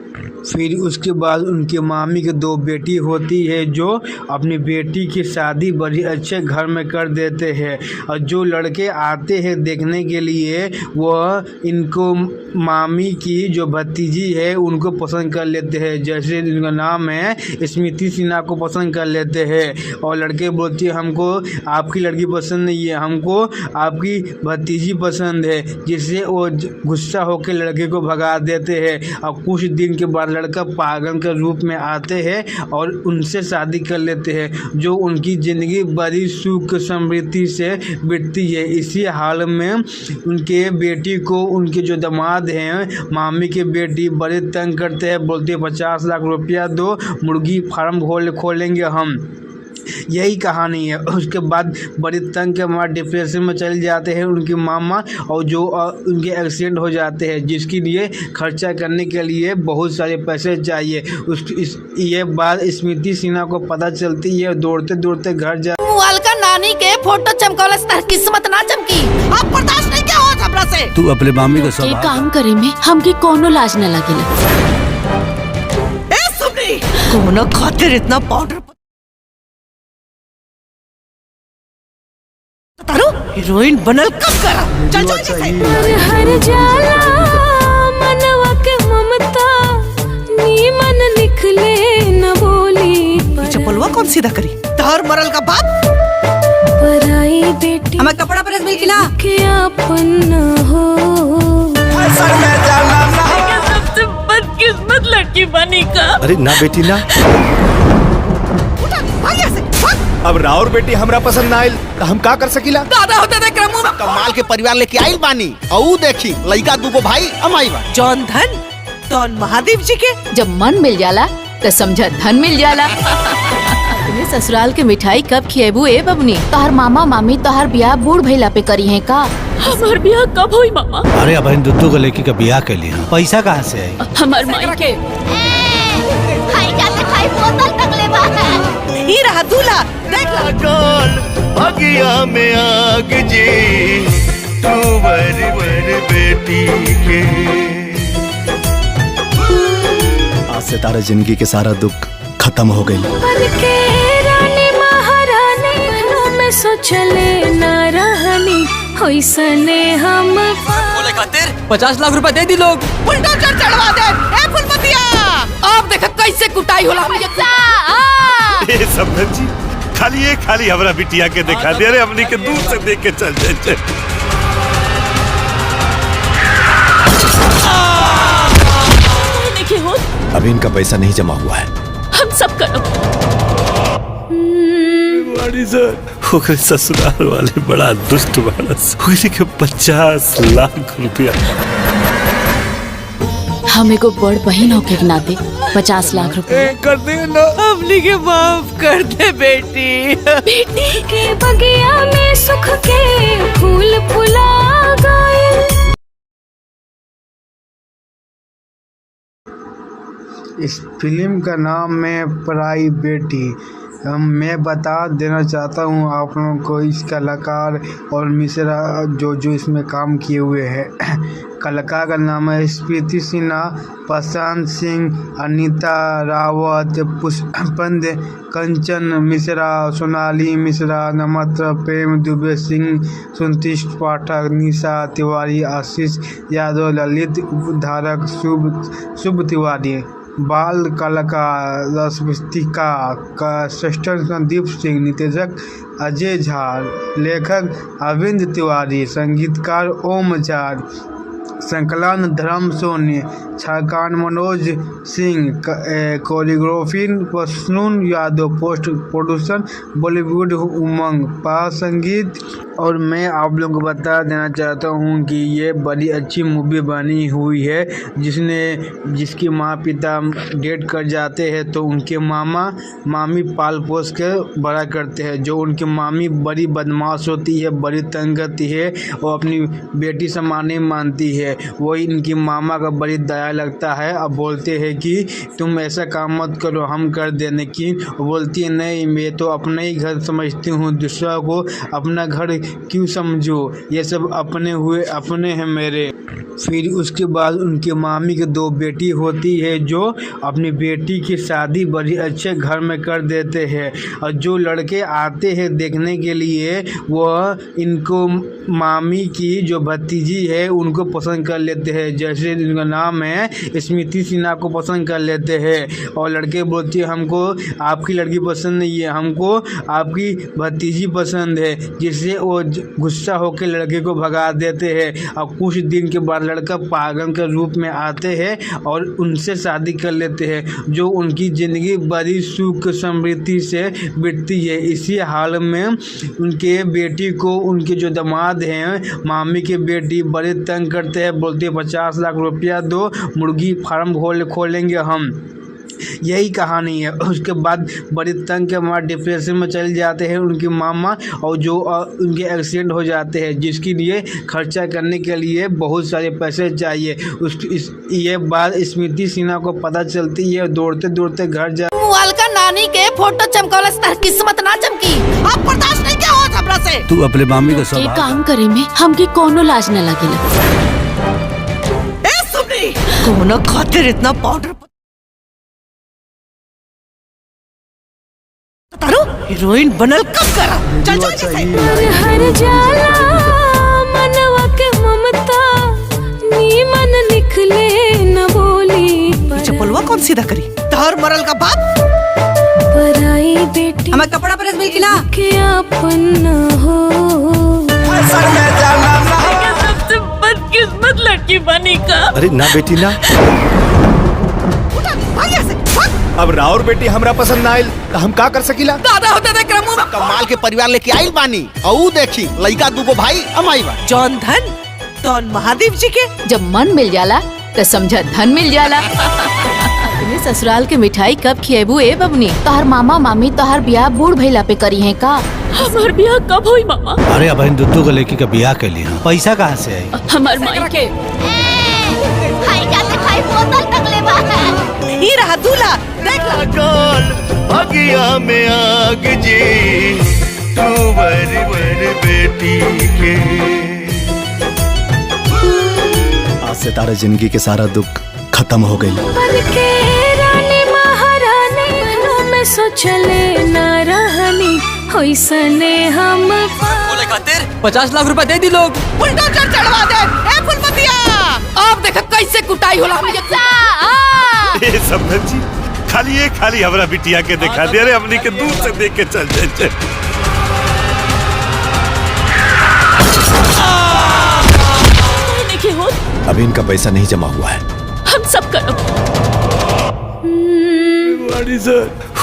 फिर उसके बाद उनके मामी की 2 बेटी होती है जो अपनी बेटी की शादी बड़ी अच्छे घर में कर देते हैं। और जो लड़के आते हैं देखने के लिए वह इनको मामी की जो भतीजी है उनको पसंद कर लेते हैं। जैसे इनका नाम है स्मृति सिन्हा को पसंद कर लेते हैं। और लड़के बोलते हैं हमको आपकी लड़की पसंद नहीं है, हमको आपकी भतीजी पसंद है। जिससे वो गुस्सा होकर लड़के को भगा देते हैं। और कुछ दिन के बाद लड़का पागल के रूप में आते हैं और उनसे शादी कर लेते हैं। जो उनकी ज़िंदगी बड़ी सुख समृद्धि से बीतती है। इसी हाल में उनके बेटी को उनके जो दामाद हैं मामी के बेटी बड़े तंग करते हैं। बोलते हैं 50 लाख रुपया दो, मुर्गी फार्म खोलेंगे हम। यही कहानी है। उसके बाद बड़ी तंग के मार डिप्रेशन में चले जाते हैं उनकी मामा, और जो उनके एक्सीडेंट हो जाते हैं, जिसके लिए खर्चा करने के लिए बहुत सारे पैसे चाहिए। ये बात स्मृति सिन्हा को पता चलती है। दौड़ते दौड़ते घर जा मोबाइल का नानी के फोटो चमकौले से किस्मत ना चमकी। आप बर्दाश्त नहीं क्या हो हमरा से। तू अपने मामी को के सब काम करे में हमके कोनो लाज न लगेला। ए सुमनी, कोनो खातिर इतना पाउडर तारो हीरोइन बनल कब करा। चल चल जैसे हर जाला मनवा के ममता नीमन निकले न बोली चप्पलवा कौन सीधा करी। तार मरल का बाप पराई बेटी हमें कपड़ा प्रेस मिल किला के अपन न हो। सबसे बदकिस्मत लड़की बनी का। अरे ना बेटी ना, उठा भाग यहाँ से भाग। अब राउर बेटी हमरा पसंद ना आइल तो हम का कर सकीला। दादा होते देख रहा मुंह में कमाल के परिवार लेके आइल बानी, और देखी लड़का दूगो भाई अमाई बा। जौन धन तौन महादेव जी के। जब मन मिल जाला तो समझा धन मिल जाला। तुम्हें ससुराल के मिठाई कब खिएबू ए बबनी? तोहर मामा मामी तोहर ब्याह बूढ़ भइला पे करी है का? हमार ब्याह कब हुई मामा? अरे अब इन दुद्दू को लेके का ब्याह के लिए पैसा कहाँ से आई? हमार माई के ही रहा दूल्हा देख ला। भगिया में आग जी तू वर बेटी के। आज से तारा जिंदगी के सारा दुख खत्म हो गई। बन के रानी महारानी में सोचले न रहनी होइसने हम बोले खातिर 50 लाख रुपए दे दी लोग। बुलडोजर चढ़वा दे ए फुलमतिया। अब देख कैसे कुटाई होला हम ए समझ जी, खाली हमरा बिटिया के दिखा दे रे, हमनी के दूर से देख के चल जाए। देखिए हो अभी इनका पैसा नहीं जमा हुआ है। हम सब करो। बड़ी सर ओकरे ससुराल वाले बड़ा दुष्ट बारस, ओकरे के 50 लाख रुपया। हम एगो बड़ बहन होके के नाते 50 लाख रुपए कर दे ना, हमनी के माफ कर दे बेटी। बेटी के बगिया में सुख के फूल फुला गए। इस फिल्म का नाम है पराई बेटी। मैं बता देना चाहता हूँ आप लोगों को इस कलाकार और मिश्रा जो इसमें काम किए हुए हैं। कलाकार का नाम है स्मृति सिन्हा, प्रशांत सिंह, अनीता रावत, पुष्पंद, कंचन मिश्रा, सोनाली मिश्रा, नमत्र, प्रेम दुबे सिंह, सुंतिश पाठक, निशा तिवारी, आशीष यादव, ललित उपधारक, शुभ तिवारी। बाल कलाकार रसविस्तिका का श्रेष्ठ संदीप सिंह, निर्देशक अजय झा, लेखक अरविंद तिवारी, संगीतकार ओम झा, संकलन धर्म सोनी, छाकान Manoj Singh, choreography Prasoon Yadav, post production Bollywood Umang, पास संगीत। और मैं आप लोगों को बता देना चाहता हूँ कि ये बड़ी अच्छी मूवी बनी हुई है, जिसके माँ पिता डेट कर जाते हैं तो उनके मामा मामी पाल पोस के बड़ा करते हैं। जो उनकी मामी बड़ी बदमाश होती है, बड़ी तंग करती है और अपनी बेटी समान नहीं मानती है। वही इनकी मामा का बड़ी दया लगता है। अब बोलते हैं कि तुम ऐसा काम मत करो, हम कर देने की। बोलती है नहीं, मैं तो अपना ही घर समझती हूँ, दूसरा को अपना घर क्यों समझो, ये सब अपने हुए अपने हैं मेरे। फिर उसके बाद उनके मामी की 2 बेटी होती है, जो अपनी बेटी की शादी बड़ी अच्छे घर में कर देते हैं। और जो लड़के आते हैं देखने के लिए, वह इनको मामी की जो भतीजी है उनको पसंद कर लेते हैं। जैसे इनका नाम है स्मृति सिन्हा को पसंद कर लेते हैं। और लड़के बोलते हैं हमको आपकी लड़की पसंद नहीं है, हमको आपकी भतीजी पसंद है। जिससे वो गुस्सा होकर लड़के को भगा देते हैं। और कुछ दिन के बाद लड़का पागल के रूप में आते हैं और उनसे शादी कर लेते हैं। जो उनकी ज़िंदगी बड़ी सुख समृद्धि से बीतती है। इसी हाल में उनके बेटी को उनके जो दामाद हैं, मामी के बेटी, बड़े तंग करते हैं। बोलते हैं 50 लाख रुपया दो, मुर्गी फार्म खोलेंगे हम। यही कहानी है। उसके बाद बड़ी तंग के मार डिप्रेशन में चले जाते हैं उनकी मामा, और जो उनके एक्सीडेंट हो जाते हैं, जिसके लिए खर्चा करने के लिए बहुत सारे पैसे चाहिए। ये बात स्मृति सिन्हा को पता चलती है, दौड़ते दौड़ते घर जा मोबाइल का नानी के फोटो चमकौला से तार किस्मत ना चमकी। आप बर्दाश्त नहीं क्या होत हमरा से। तू अपने मामी का ये स्वभाव काम करे में हमके कोनो लाज न लगेला। ए सुनी, कोनो खातिर इतना पाउडर तारो हीरोइन बनल कब करा। चल चल जैसे हर जाला मनवा के ममता नीमन निकले न बोली चप्पलवा कौन सीधा करी। तार मरल का बाप पराई बेटी हमें कपड़ा प्रेस मिल की ना के अपन न हो। सबसे बदकिस्मत लड़की बनी का। अरे ना बेटी ना, अब राउर बेटी हमरा पसंद ना आइल तो हम का कर सकीला। दादा होते देख रहा मुंह कमाल के परिवार लेके आइल बानी, और देखी लइका दूगो भाई अमाई बा। जौन धन तौन महादेव जी के। जब मन मिल जाला तो समझा धन मिल जाला। तुम्हें ससुराल के मिठाई कब खिएबू ए बबनी? तोहर मामा मामी तोहर ब्याह बूढ़ भइला पे करी है का? हमार ब्याह कब हुई मामा? अरे अब दुद्दू को लड़की का ब्याह के लिए पैसा कहाँ से आई? हमार माई के ही रहा दूल्हा, देख ला गोल भगिया में आग जी तू बर बेटी के। आज से तारा जिंदगी के सारा दुख खत्म हो गई। बन के रानी महारानी में सोचले न रहनी होइसने हम बोले खातिर 50 लाख रुपए दे दी लोग। बुलडोजर चढ़वा दे। ए फुलमतिया, अब देख कैसे कुटाई होला। ए समझ जी, खाली हमरा बिटिया के दिखा दे। अरे हमनी के दूर से देख के चल जाए। देखिए हो, अभी इनका पैसा नहीं जमा हुआ है। हम सब करो।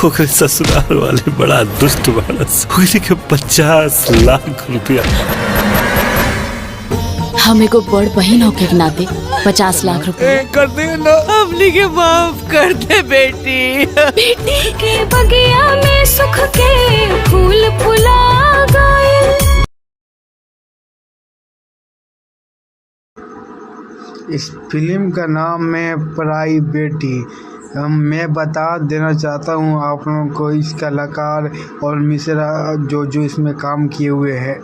ओकरे ससुराल वाले बड़ा दुष्ट मानस, ओकरे के 50 लाख रुपया। हमें को बड़ बहन होके के नाते 50 लाख रुपए कर दे ना, हमनी के माफ कर दे बेटी। बेटी के बगिया में सुख के फूल फुला गए। इस फिल्म का नाम है पराई बेटी। मैं बता देना चाहता हूँ आप लोगों को इस कलाकार और मिश्रा जो इसमें काम किए हुए हैं।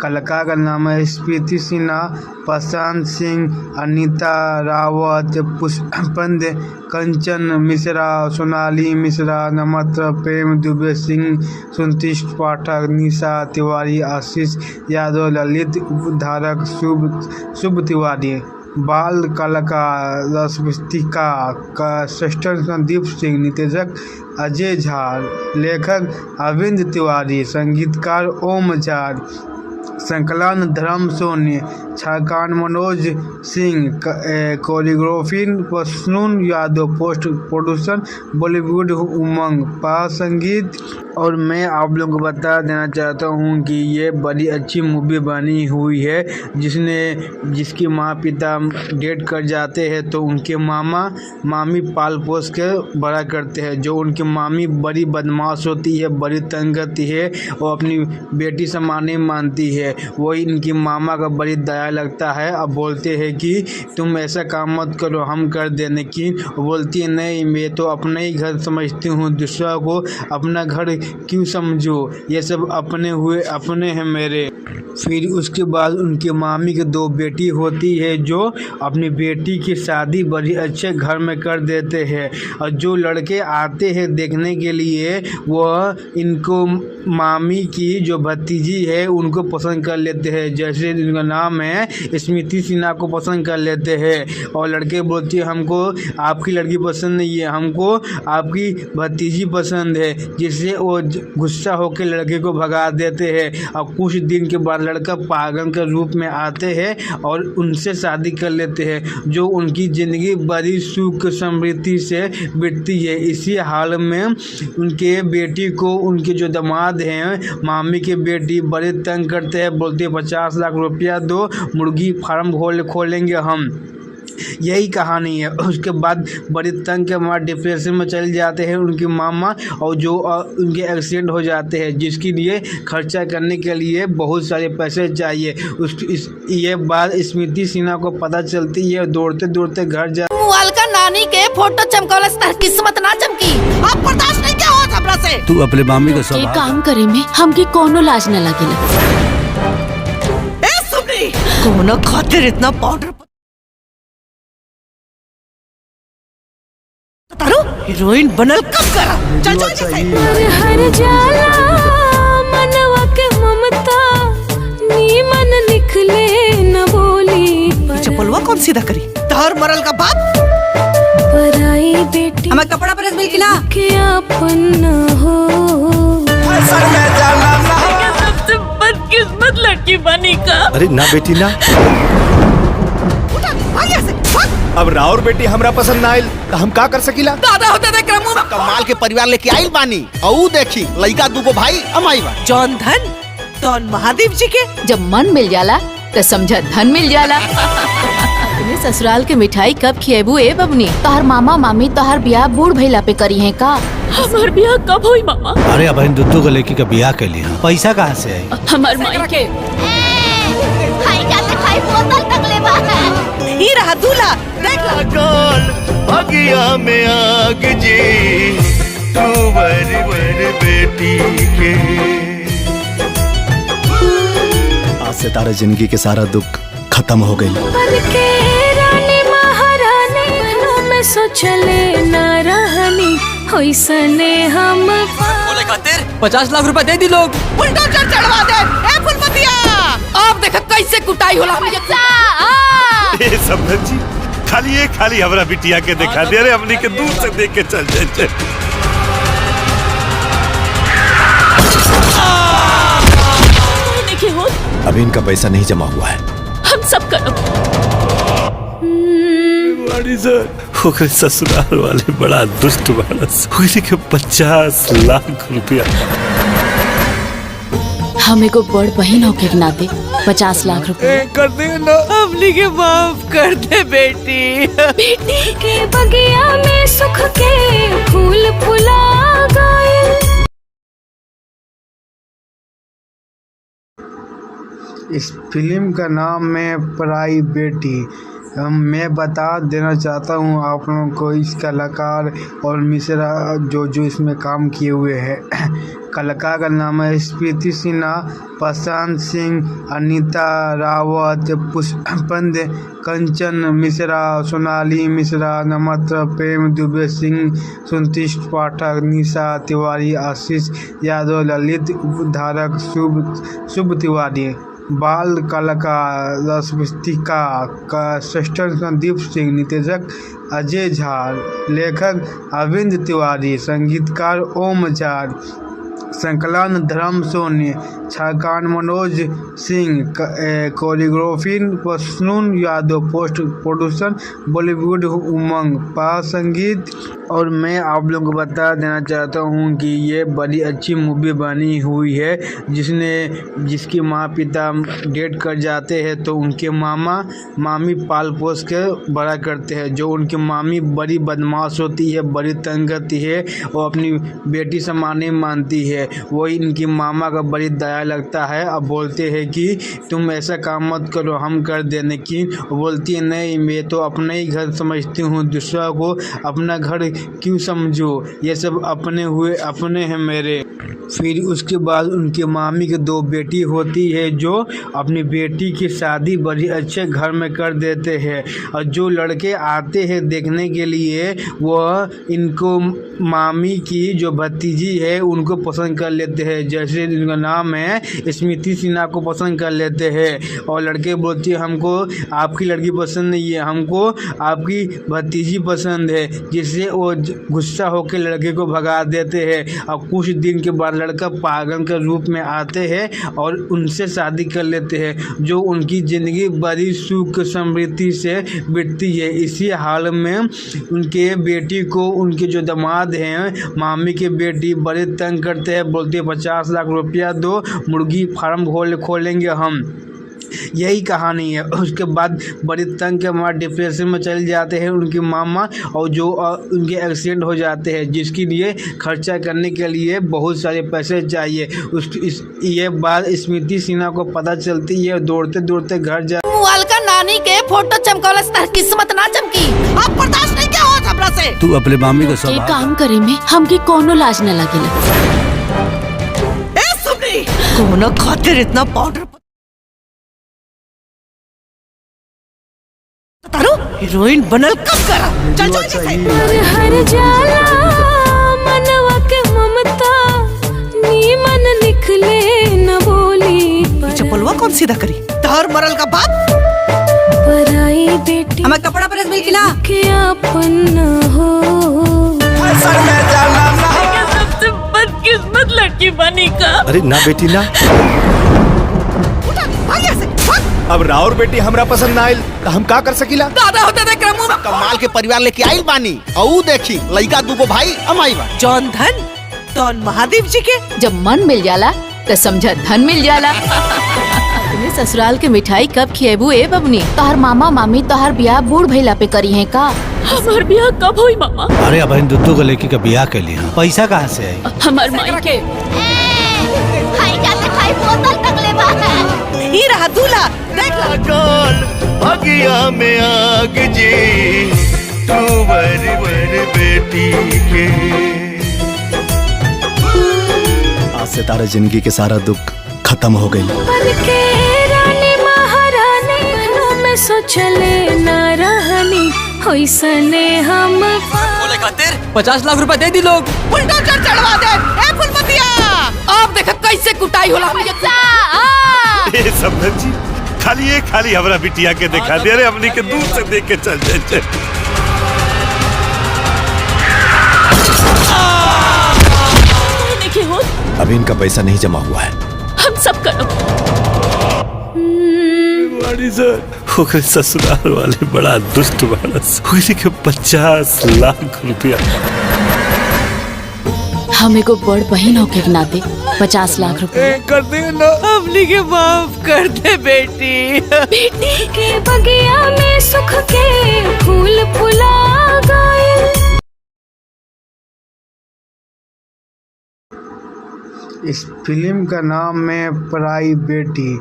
कलाकार का नाम है स्मृति सिन्हा, प्रशांत सिंह, अनीता रावत, पुष्पंद, कंचन मिश्रा, सोनाली मिश्रा, नमत्र, प्रेम दुबे सिंह, सुंतिश पाठक, निशा तिवारी, आशीष यादव, ललित उपधारक, शुभ तिवारी। बाल कलाकार रश्मिका का सृष्टन संदीप सिंह, निर्देशक अजय झा, लेखक अरविंद तिवारी, संगीतकार ओम झा, संकलन धर्म सोनी, छाकान Manoj Singh, choreography Prasoon Yadav, post production Bollywood Umang, पा संगीत। और मैं आप लोगों को बता देना चाहता हूँ कि ये बड़ी अच्छी मूवी बनी हुई है, जिसके माँ पिता डेट कर जाते हैं तो उनके मामा मामी पाल पोस के बड़ा करते हैं। जो उनकी मामी बड़ी बदमाश होती है, बड़ी तंग करती है और अपनी बेटी समान नहीं मानती है। वही इनकी मामा का बड़ी दया लगता है। अब बोलते हैं कि तुम ऐसा काम मत करो, हम कर दें, लेकिन बोलती है नहीं, मैं तो अपना ही घर समझती हूँ, दूसरा को अपना घर क्यों समझो, ये सब अपने हुए अपने हैं मेरे। फिर उसके बाद उनके मामी के 2 बेटी होती है, जो अपनी बेटी की शादी बड़ी अच्छे घर में कर देते हैं। और जो लड़के आते हैं देखने के लिए, वह इनको मामी की जो भतीजी है उनको पसंद कर लेते हैं। जैसे उनका नाम है स्मृति सिन्हा को पसंद कर लेते हैं। और लड़के बोलते हैं हमको आपकी लड़की पसंद नहीं है, हमको आपकी भतीजी पसंद है, जिससे वो गुस्सा होकर लड़के को भगा देते हैं। और कुछ दिन के बाद लड़का पागल के रूप में आते हैं और उनसे शादी कर लेते हैं, जो उनकी ज़िंदगी बड़ी सुख समृद्धि से बीतती है। इसी हाल में उनके बेटी को उनके जो दामाद हैं, मामी के बेटी, बड़े तंग करते हैं। बोलते हैं 50 लाख रुपया दो, मुर्गी फार्म खोलेंगे हम। यही कहानी है। उसके बाद बड़ी तंग के बाद डिप्रेशन में चले जाते हैं उनकी मामा, और जो उनके एक्सीडेंट हो जाते हैं, जिसके लिए खर्चा करने के लिए बहुत सारे पैसे चाहिए। ये बात स्मृति सिन्हा को पता चलती है। दौड़ते दौड़ते घर जा मोबाइल का नानी के फोटो चमकौलस तार किस्मत ना चमकी। अब बर्दाश्त नहीं क्या हो हमरा से। तू अपने मामी को के सब काम करे में हमके कोनो लाज न लगेला। ए सुनी कोनो खातिर इतना पाउडर तारो हीरोइन बनल कब करा। चल चल चल हर जाला मनवा के ममता नीमन निकले न बोली चप्पलवा कौन सीधा करी तार मरल का बाप। पराई बेटी हमें कपड़ा प्रेस मिल ना के अपन न हो। सबसे बदकिस्मत लड़की बनी का। अरे ना बेटी ना, अब राउर बेटी हमरा पसंद ना आइल तो हम का कर सकीला। दादा होते थे क्रमु में कमाल के परिवार लेके आइल बानी, और देखी लइका दूगो भाई अमाई बा। जौन धन तौन महादेव जी के। जब मन मिल जाला तो समझा धन मिल जाला। तुम्हें ससुराल के मिठाई कब खिएबू ए बबनी? तोहर मामा मामी तोहर ब्याह बूढ़ भइला पे करी है का? हमार ब्याह कब हुई मामा? अरे अब इन दुद्दू को लड़की का ब्याह के लिए पैसा कहाँ से आई? हमार माई के ही रहा दूल्हा देख लो। भगिया में आग जी तू बर बेटी के। आज से तारा जिंदगी के सारा दुख खत्म हो गई। बन के रानी महारानी में सोचले न रहनी होइसने हम बोले खातिर 50 लाख रुपए दे दी लोग। बुलडोजर चढ़वा दे ए फुलमतिया। अब देख कैसे कुटाई होला। ए समझ जी खाली हमरा बिटिया के दिखा दे। अरे हमनी के दूर से देख के चल जाए। देखिए हो अभी इनका पैसा नहीं जमा हुआ है। हम सब करो। ओकरे ससुराल वाले बड़ा दुष्ट बारस। ओकरे के 50 लाख रुपया। हम एगो बड़ बहन होके के नाते 50 लाख रुपए कर दे ना। हमनी के माफ कर दे बेटी। बेटी के बगिया में सुख के फूल फुला गए। इस फिल्म का नाम है पराई बेटी। मैं बता देना चाहता हूँ आप लोगों को, इस कलाकार और मिश्रा जो इसमें काम किए हुए हैं। कलाकार का नाम है स्मृति सिन्हा, प्रशांत सिंह, अनीता रावत, पुष्पंद, कंचन मिश्रा, सोनाली मिश्रा, नमत्र, प्रेम दुबे सिंह, सुंतिष्ट पाठक, निशा तिवारी, आशीष यादव, ललित धारक, शुभ तिवारी। बाल कलाकार रसविस्तिका का श्रेष्ठ संदीप सिंह, निर्देशक अजय झा, लेखक अरविंद तिवारी, संगीतकार ओम झा, संकलन धर्म सोनी, छाकान Manoj Singh, choreography Prasoon Yadav, post production Bollywood Umang, पास संगीत। और मैं आप लोगों को बता देना चाहता हूँ कि ये बड़ी अच्छी मूवी बनी हुई है, जिसके माँ पिता डेट कर जाते हैं तो उनके मामा मामी पाल पोस के बड़ा करते हैं। जो उनकी मामी बड़ी बदमाश होती है, बड़ी तंग करती है और अपनी बेटी समान नहीं मानती है। वही इनकी मामा का बड़ी दया लगता है। अब बोलते हैं कि तुम ऐसा काम मत करो, हम कर दें। लेकिन बोलती है नहीं, मैं तो अपना ही घर समझती हूँ, दूसरा को अपना घर क्यों समझो, ये सब अपने हुए अपने हैं मेरे। फिर उसके बाद उनके मामी की 2 बेटी होती है, जो अपनी बेटी की शादी बड़ी अच्छे घर में कर देते हैं। और जो लड़के आते हैं देखने के लिए, वह इनको मामी की जो भतीजी है उनको पसंद कर लेते हैं। जैसे इनका नाम है स्मृति सिन्हा को पसंद कर लेते हैं। और लड़के बोलते हैं हमको आपकी लड़की पसंद नहीं है, हमको आपकी भतीजी पसंद है। जिससे वो गुस्सा होकर लड़के को भगा देते हैं। और कुछ दिन के बाद लड़का पागल के रूप में आते हैं और उनसे शादी कर लेते हैं। जो उनकी ज़िंदगी बड़ी सुख समृद्धि से बीतती है। इसी हाल में उनके बेटी को उनके जो दामाद हैं, मामी के बेटी, बड़े तंग करते हैं। बोलते हैं 50 लाख रुपया दो, मुर्गी फार्म खोलेंगे हम। यही कहानी है। उसके बाद बड़ी तंग के मार डिप्रेशन में चले जाते हैं उनकी मामा, और जो उनके एक्सीडेंट हो जाते हैं, जिसके लिए खर्चा करने के लिए बहुत सारे पैसे चाहिए। ये बात स्मृति सिन्हा को पता चलती है। दौड़ते दौड़ते घर जा मोबाइल का नानी के फोटो चमकौला से किस्मत ना चमकी। आप बर्दाश्त नहीं क्या हो हमरा से। तू अपने मामी को ये सब काम करे में हमके कोनो लाज न लगेला। ए सुमनी, कोनो खातिर इतना पाउडर तारो हीरोइन बनल कब करा। चल चल से हर जाला मनवा के ममता नीमन निकले न बोली चप्पलवा कौन सीधा करी। तार मरल का बाप पराई बेटी हमें कपड़ा प्रेस मिल किला के अपन न हो। सबसे बदकिस्मत लड़की बनी का। अरे ना बेटी ना, अब राउर बेटी हमरा पसंद ना आइल तो हम का कर सकीला। दादा होते देख रहा मुंह में कमाल के परिवार लेके आइल बानी, और देखी लइका दूगो भाई अमाई बा। जौन धन तौन महादेव जी के। जब मन मिल जाला तो समझा धन मिल जाला। तुम्हें ससुराल के मिठाई कब खिएबू ए बबनी? तोहर मामा मामी तोहर ब्याह बूढ़ भइला पे करी है का? हमार ब्याह कब हुई मामा? अरे अब इन दुद्दू को लेके का ब्याह के लिए पैसा कहाँ से आई? हमार माई के ही रहा दूल्हा देख भगिया में आग जी तू वर बेटी के। आज से तारा जिंदगी के सारा दुख खत्म हो गई। बन के रानी महारानी में सोचले न रहनी होइसने हम बोले खातिर 50 लाख रुपए दे दी लोग। बुलडोजर चढ़वा दे। ए फुलमतिया, अब देख कैसे कुटाई होला। ए समझ जी, खाली हमरा बिटिया के दिखा दे रे, हमनी के दूर से देख के चल जाए। देखिए हो, अभी इनका पैसा नहीं जमा हुआ है। हम सब करो। ओकरे ससुराल वाले बड़ा दुष्ट बारस, ओकरे के 50 लाख रुपया। हम एगो बड़ बहन होके के नाते 50 लाख रुपए कर दे ना, हमनी के माफ कर दे बेटी। बेटी के बगिया में सुख के फूल फुला गए। इस फिल्म का नाम है पराई बेटी।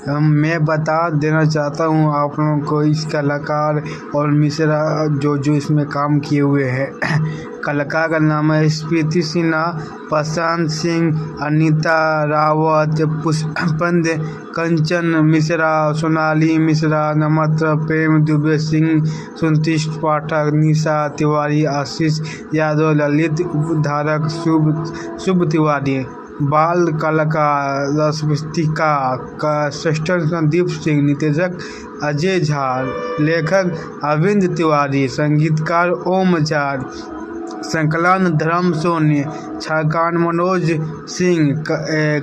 मैं बता देना चाहता हूँ आप लोगों को, इस कलाकार और मिश्रा जो इसमें काम किए हुए हैं। कलाकार का नाम है स्मृति सिन्हा, प्रशांत सिंह, अनीता रावत, पुष्पंद, कंचन मिश्रा, सोनाली मिश्रा, नमत्र, प्रेम दुबे सिंह, सुंतिश पाठक, निशा तिवारी, आशीष यादव, ललित धारक, शुभ तिवारी। बाल कलाकार रसविस्तिका का सृष्टक संदीप सिंह, निर्देशक अजय झा, लेखक अरविंद तिवारी, संगीतकार ओम झा, संकलन धर्म सोनी, छाकान Manoj Singh,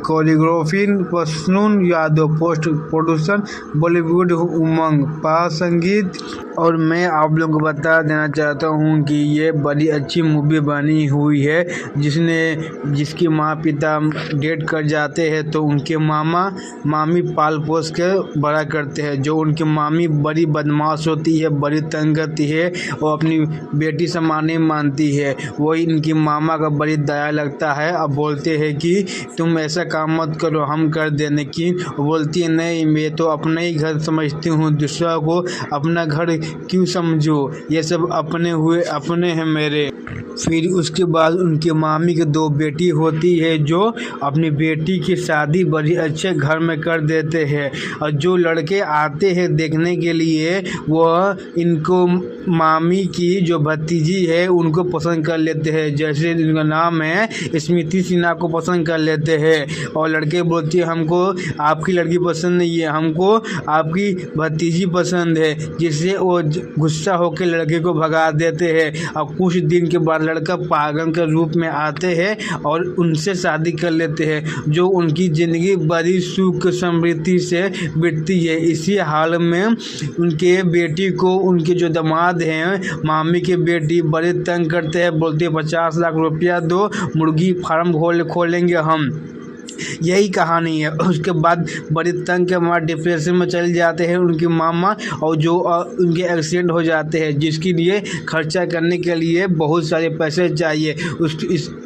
choreography Prasoon Yadav, post production Bollywood Umang, पास संगीत। और मैं आप लोगों को बता देना चाहता हूँ कि ये बड़ी अच्छी मूवी बनी हुई है, जिसके माँ पिता डेट कर जाते हैं तो उनके मामा मामी पाल पोस के बड़ा करते हैं। जो उनकी मामी बड़ी बदमाश होती है, बड़ी तंग करती है और अपनी बेटी समान नहीं मानती है। वही इनकी मामा का बड़ी दया लगता है। अब बोलते हैं कि तुम ऐसा काम मत करो, हम कर देने की। बोलती है नहीं, मैं तो अपना ही घर समझती हूँ, दूसरा को अपना घर क्यों समझो, ये सब अपने हुए अपने हैं मेरे। फिर उसके बाद उनके मामी की 2 बेटी होती है, जो अपनी बेटी की शादी बड़ी अच्छे घर में कर देते हैं। और जो लड़के आते हैं देखने के लिए, वह इनको मामी की जो भतीजी है उनको पसंद कर लेते हैं। जैसे इनका नाम है स्मृति सिन्हा को पसंद कर लेते हैं। और लड़के बोलते हैं हमको आपकी लड़की पसंद नहीं है, हमको आपकी भतीजी पसंद है। जिससे वो गुस्सा होकर लड़के को भगा देते हैं। और कुछ दिन के बाद लड़का पागल के रूप में आते हैं और उनसे शादी कर लेते हैं। जो उनकी ज़िंदगी बड़ी सुख समृद्धि से बीतती है। इसी हाल में उनके बेटी को उनके जो दामाद हैं, मामी के बेटी, बड़े तंग करते हैं। बोलते हैं 50 लाख रुपया दो, मुर्गी फार्म खोलेंगे हम। यही कहानी है। उसके बाद बड़ी तंग के मार डिप्रेशन में चले जाते हैं उनकी मामा, और जो उनके एक्सीडेंट हो जाते हैं, जिसके लिए खर्चा करने के लिए बहुत सारे पैसे चाहिए।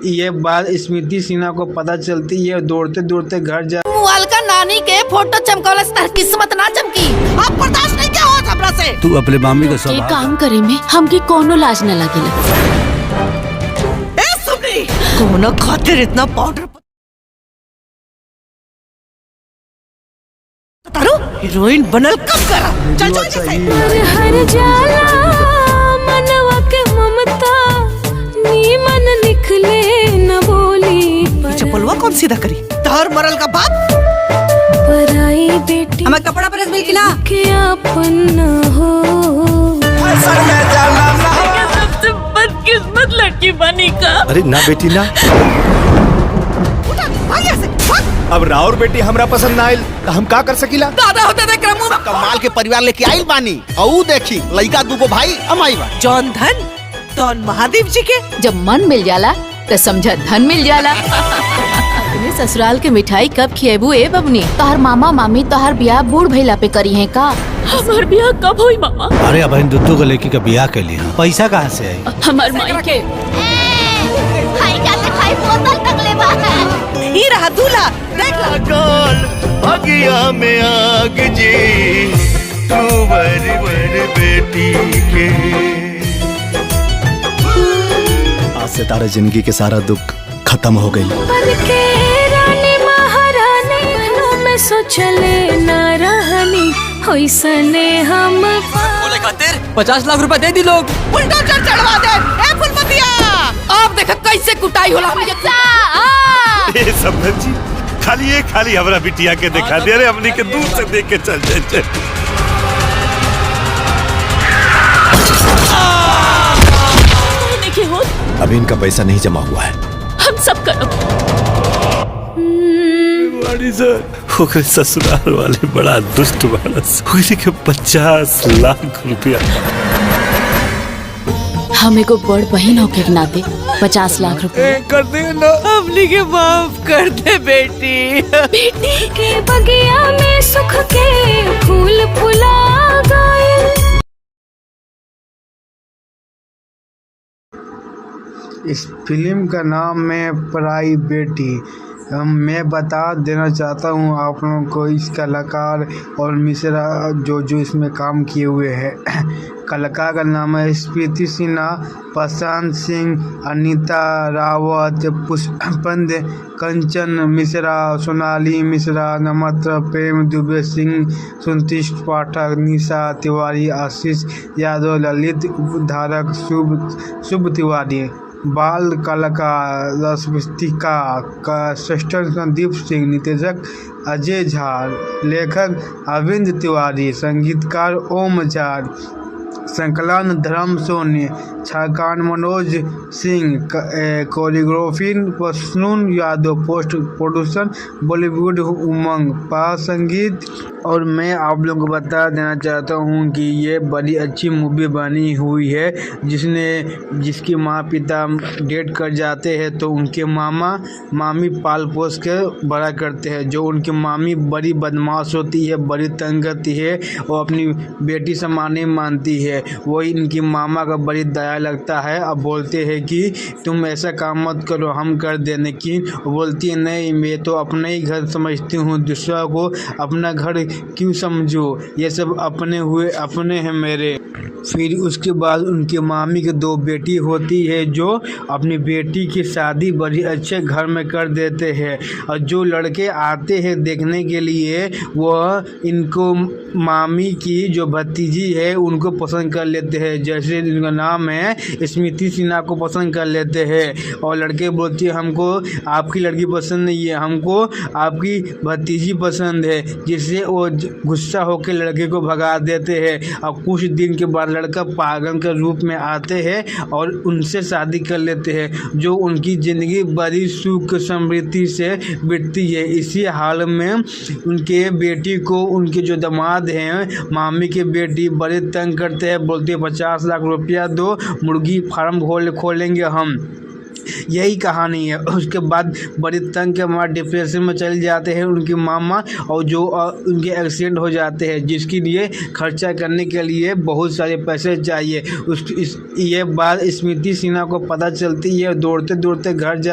ये बात स्मृति सिन्हा को पता चलती है, दौड़ते दौड़ते घर जा मोबाइल का नानी के फोटो चमकौला से किस्मत ना चमकी। आप बर्दाश्त नहीं क्या होता हमरा से। तू अपने मामी को ये काम करे में हमके कोनो लाज न लगेला। ए सुनी, कोनो खातिर इतना पाउडर तारो हीरोइन बनल कब करा। चल चल जैसे हर जाला मनवा के ममता नीमन निकले न बोली। चप्पलवा कौन सीधा करी? तार मरल का बाप पराई बेटी हमें कपड़ा प्रेस मिल की ना के अपन न हो। सबसे बदकिस्मत लड़की बनी का। अरे ना बेटी ना, अब राउर बेटी हमरा पसंद ना आइल तो हम का कर सकीला। दादा होते देख रहा मुंह कमाल के परिवार लेके आइल बानी, और देखी लड़का दूगो भाई अमाई बा। जौन धन तौन महादेव जी के। जब मन मिल जाला तो समझा धन मिल जाला। अपने ससुराल के मिठाई कब खिएबू ए बबनी? तोहर मामा मामी तोहर ब्याह बूढ़ भइला पे करी है का? हमार ब्याह कब हुई मामा? अरे अब दुद्दू को लड़की का ब्याह के लिए पैसा कहाँ से आई? हमार माई के ही रहा दूल्हा, देख ला गोल भगिया में आग जी तू बर बेटी के। आज से तारा जिंदगी के सारा दुख खत्म हो गई। बन के रानी महारानी में सोचले न रहनी होइसने हम बोले खातिर 50 लाख रुपए दे दी लोग। बुलडोजर चढ़वा दे। ए फुलमतिया, आप देख कैसे कुटाई होला। ए समझ जी, खाली हमरा बिटिया के दिखा दे रे, हमनी के दूर से देख के चल जाए। देखिए हो, अभी इनका पैसा नहीं जमा हुआ है। हम सब करो। ओकरे ससुराल वाले बड़ा दुष्ट मानस, ओकरे के 50 लाख रुपया। हम एगो बड़ बहन होके के नाते 50 लाख रुपए कर दे ना, हमनी के माफ कर दे बेटी। बेटी के बगिया में सुख के फूल फुला गए। इस फिल्म का नाम है पराई बेटी। मैं बता देना चाहता हूँ आप लोगों को इस कलाकार और मिश्रा जो इसमें काम किए हुए हैं। कलाकार का नाम है स्मृति सिन्हा, प्रशांत सिंह, अनीता रावत, पुष्पंद, कंचन मिश्रा, सोनाली मिश्रा, नमत्र, प्रेम दुबे सिंह, सुंतिश पाठक, निशा तिवारी, आशीष यादव, ललित उपधारक, शुभ तिवारी। बाल कलाकार रश्मिका का सृष्टन संदीप सिंह, निर्देशक अजय झा, लेखक अरविंद तिवारी, संगीतकार ओम झा, संकलन धर्म सोनी, छाकान Manoj Singh, choreography Prasoon Yadav, post production Bollywood Umang, पा संगीत। और मैं आप लोगों को बता देना चाहता हूँ कि ये बड़ी अच्छी मूवी बनी हुई है, जिसके माँ पिता डेट कर जाते हैं तो उनके मामा मामी पाल पोस के बड़ा करते हैं। जो उनकी मामी बड़ी बदमाश होती है, बड़ी तंग करती है और अपनी बेटी समान नहीं मानती है। वही इनकी मामा का बड़ी दया लगता है। अब बोलते हैं कि तुम ऐसा काम मत करो, हम कर देने की। बोलती है नहीं, मैं तो अपना ही घर समझती हूँ, दूसरा को अपना घर क्यों समझो, ये सब अपने हुए अपने हैं मेरे। फिर उसके बाद उनकी मामी की 2 बेटी होती है जो अपनी बेटी की शादी बड़ी अच्छे घर में कर देते हैं। और जो लड़के आते हैं देखने के लिए वह इनको मामी की जो भतीजी है उनको पसंद कर लेते हैं। जैसे इनका नाम है स्मृति सिन्हा को पसंद कर लेते हैं। और लड़के बोलते हैं हमको आपकी लड़की पसंद नहीं है, हमको आपकी भतीजी पसंद है। जिससे वो गुस्सा होकर लड़के को भगा देते हैं। और कुछ दिन के बाद लड़का पागल के रूप में आते हैं और उनसे शादी कर लेते हैं। जो उनकी ज़िंदगी बड़ी सुख समृद्धि से बीतती है। इसी हाल में उनके बेटी को उनके जो दामाद हैं मामी के बेटी बड़े तंग करते हैं। बोलते हैं 50 लाख रुपया दो, मुर्गी फार्म खोलेंगे हम। यही कहानी है। उसके बाद बड़ी तंग के मार डिप्रेशन में चले जाते हैं उनकी मामा, और जो उनके एक्सीडेंट हो जाते हैं, जिसके लिए खर्चा करने के लिए बहुत सारे पैसे चाहिए। ये बात स्मृति सिन्हा को पता चलती है, दौड़ते दौड़ते घर जा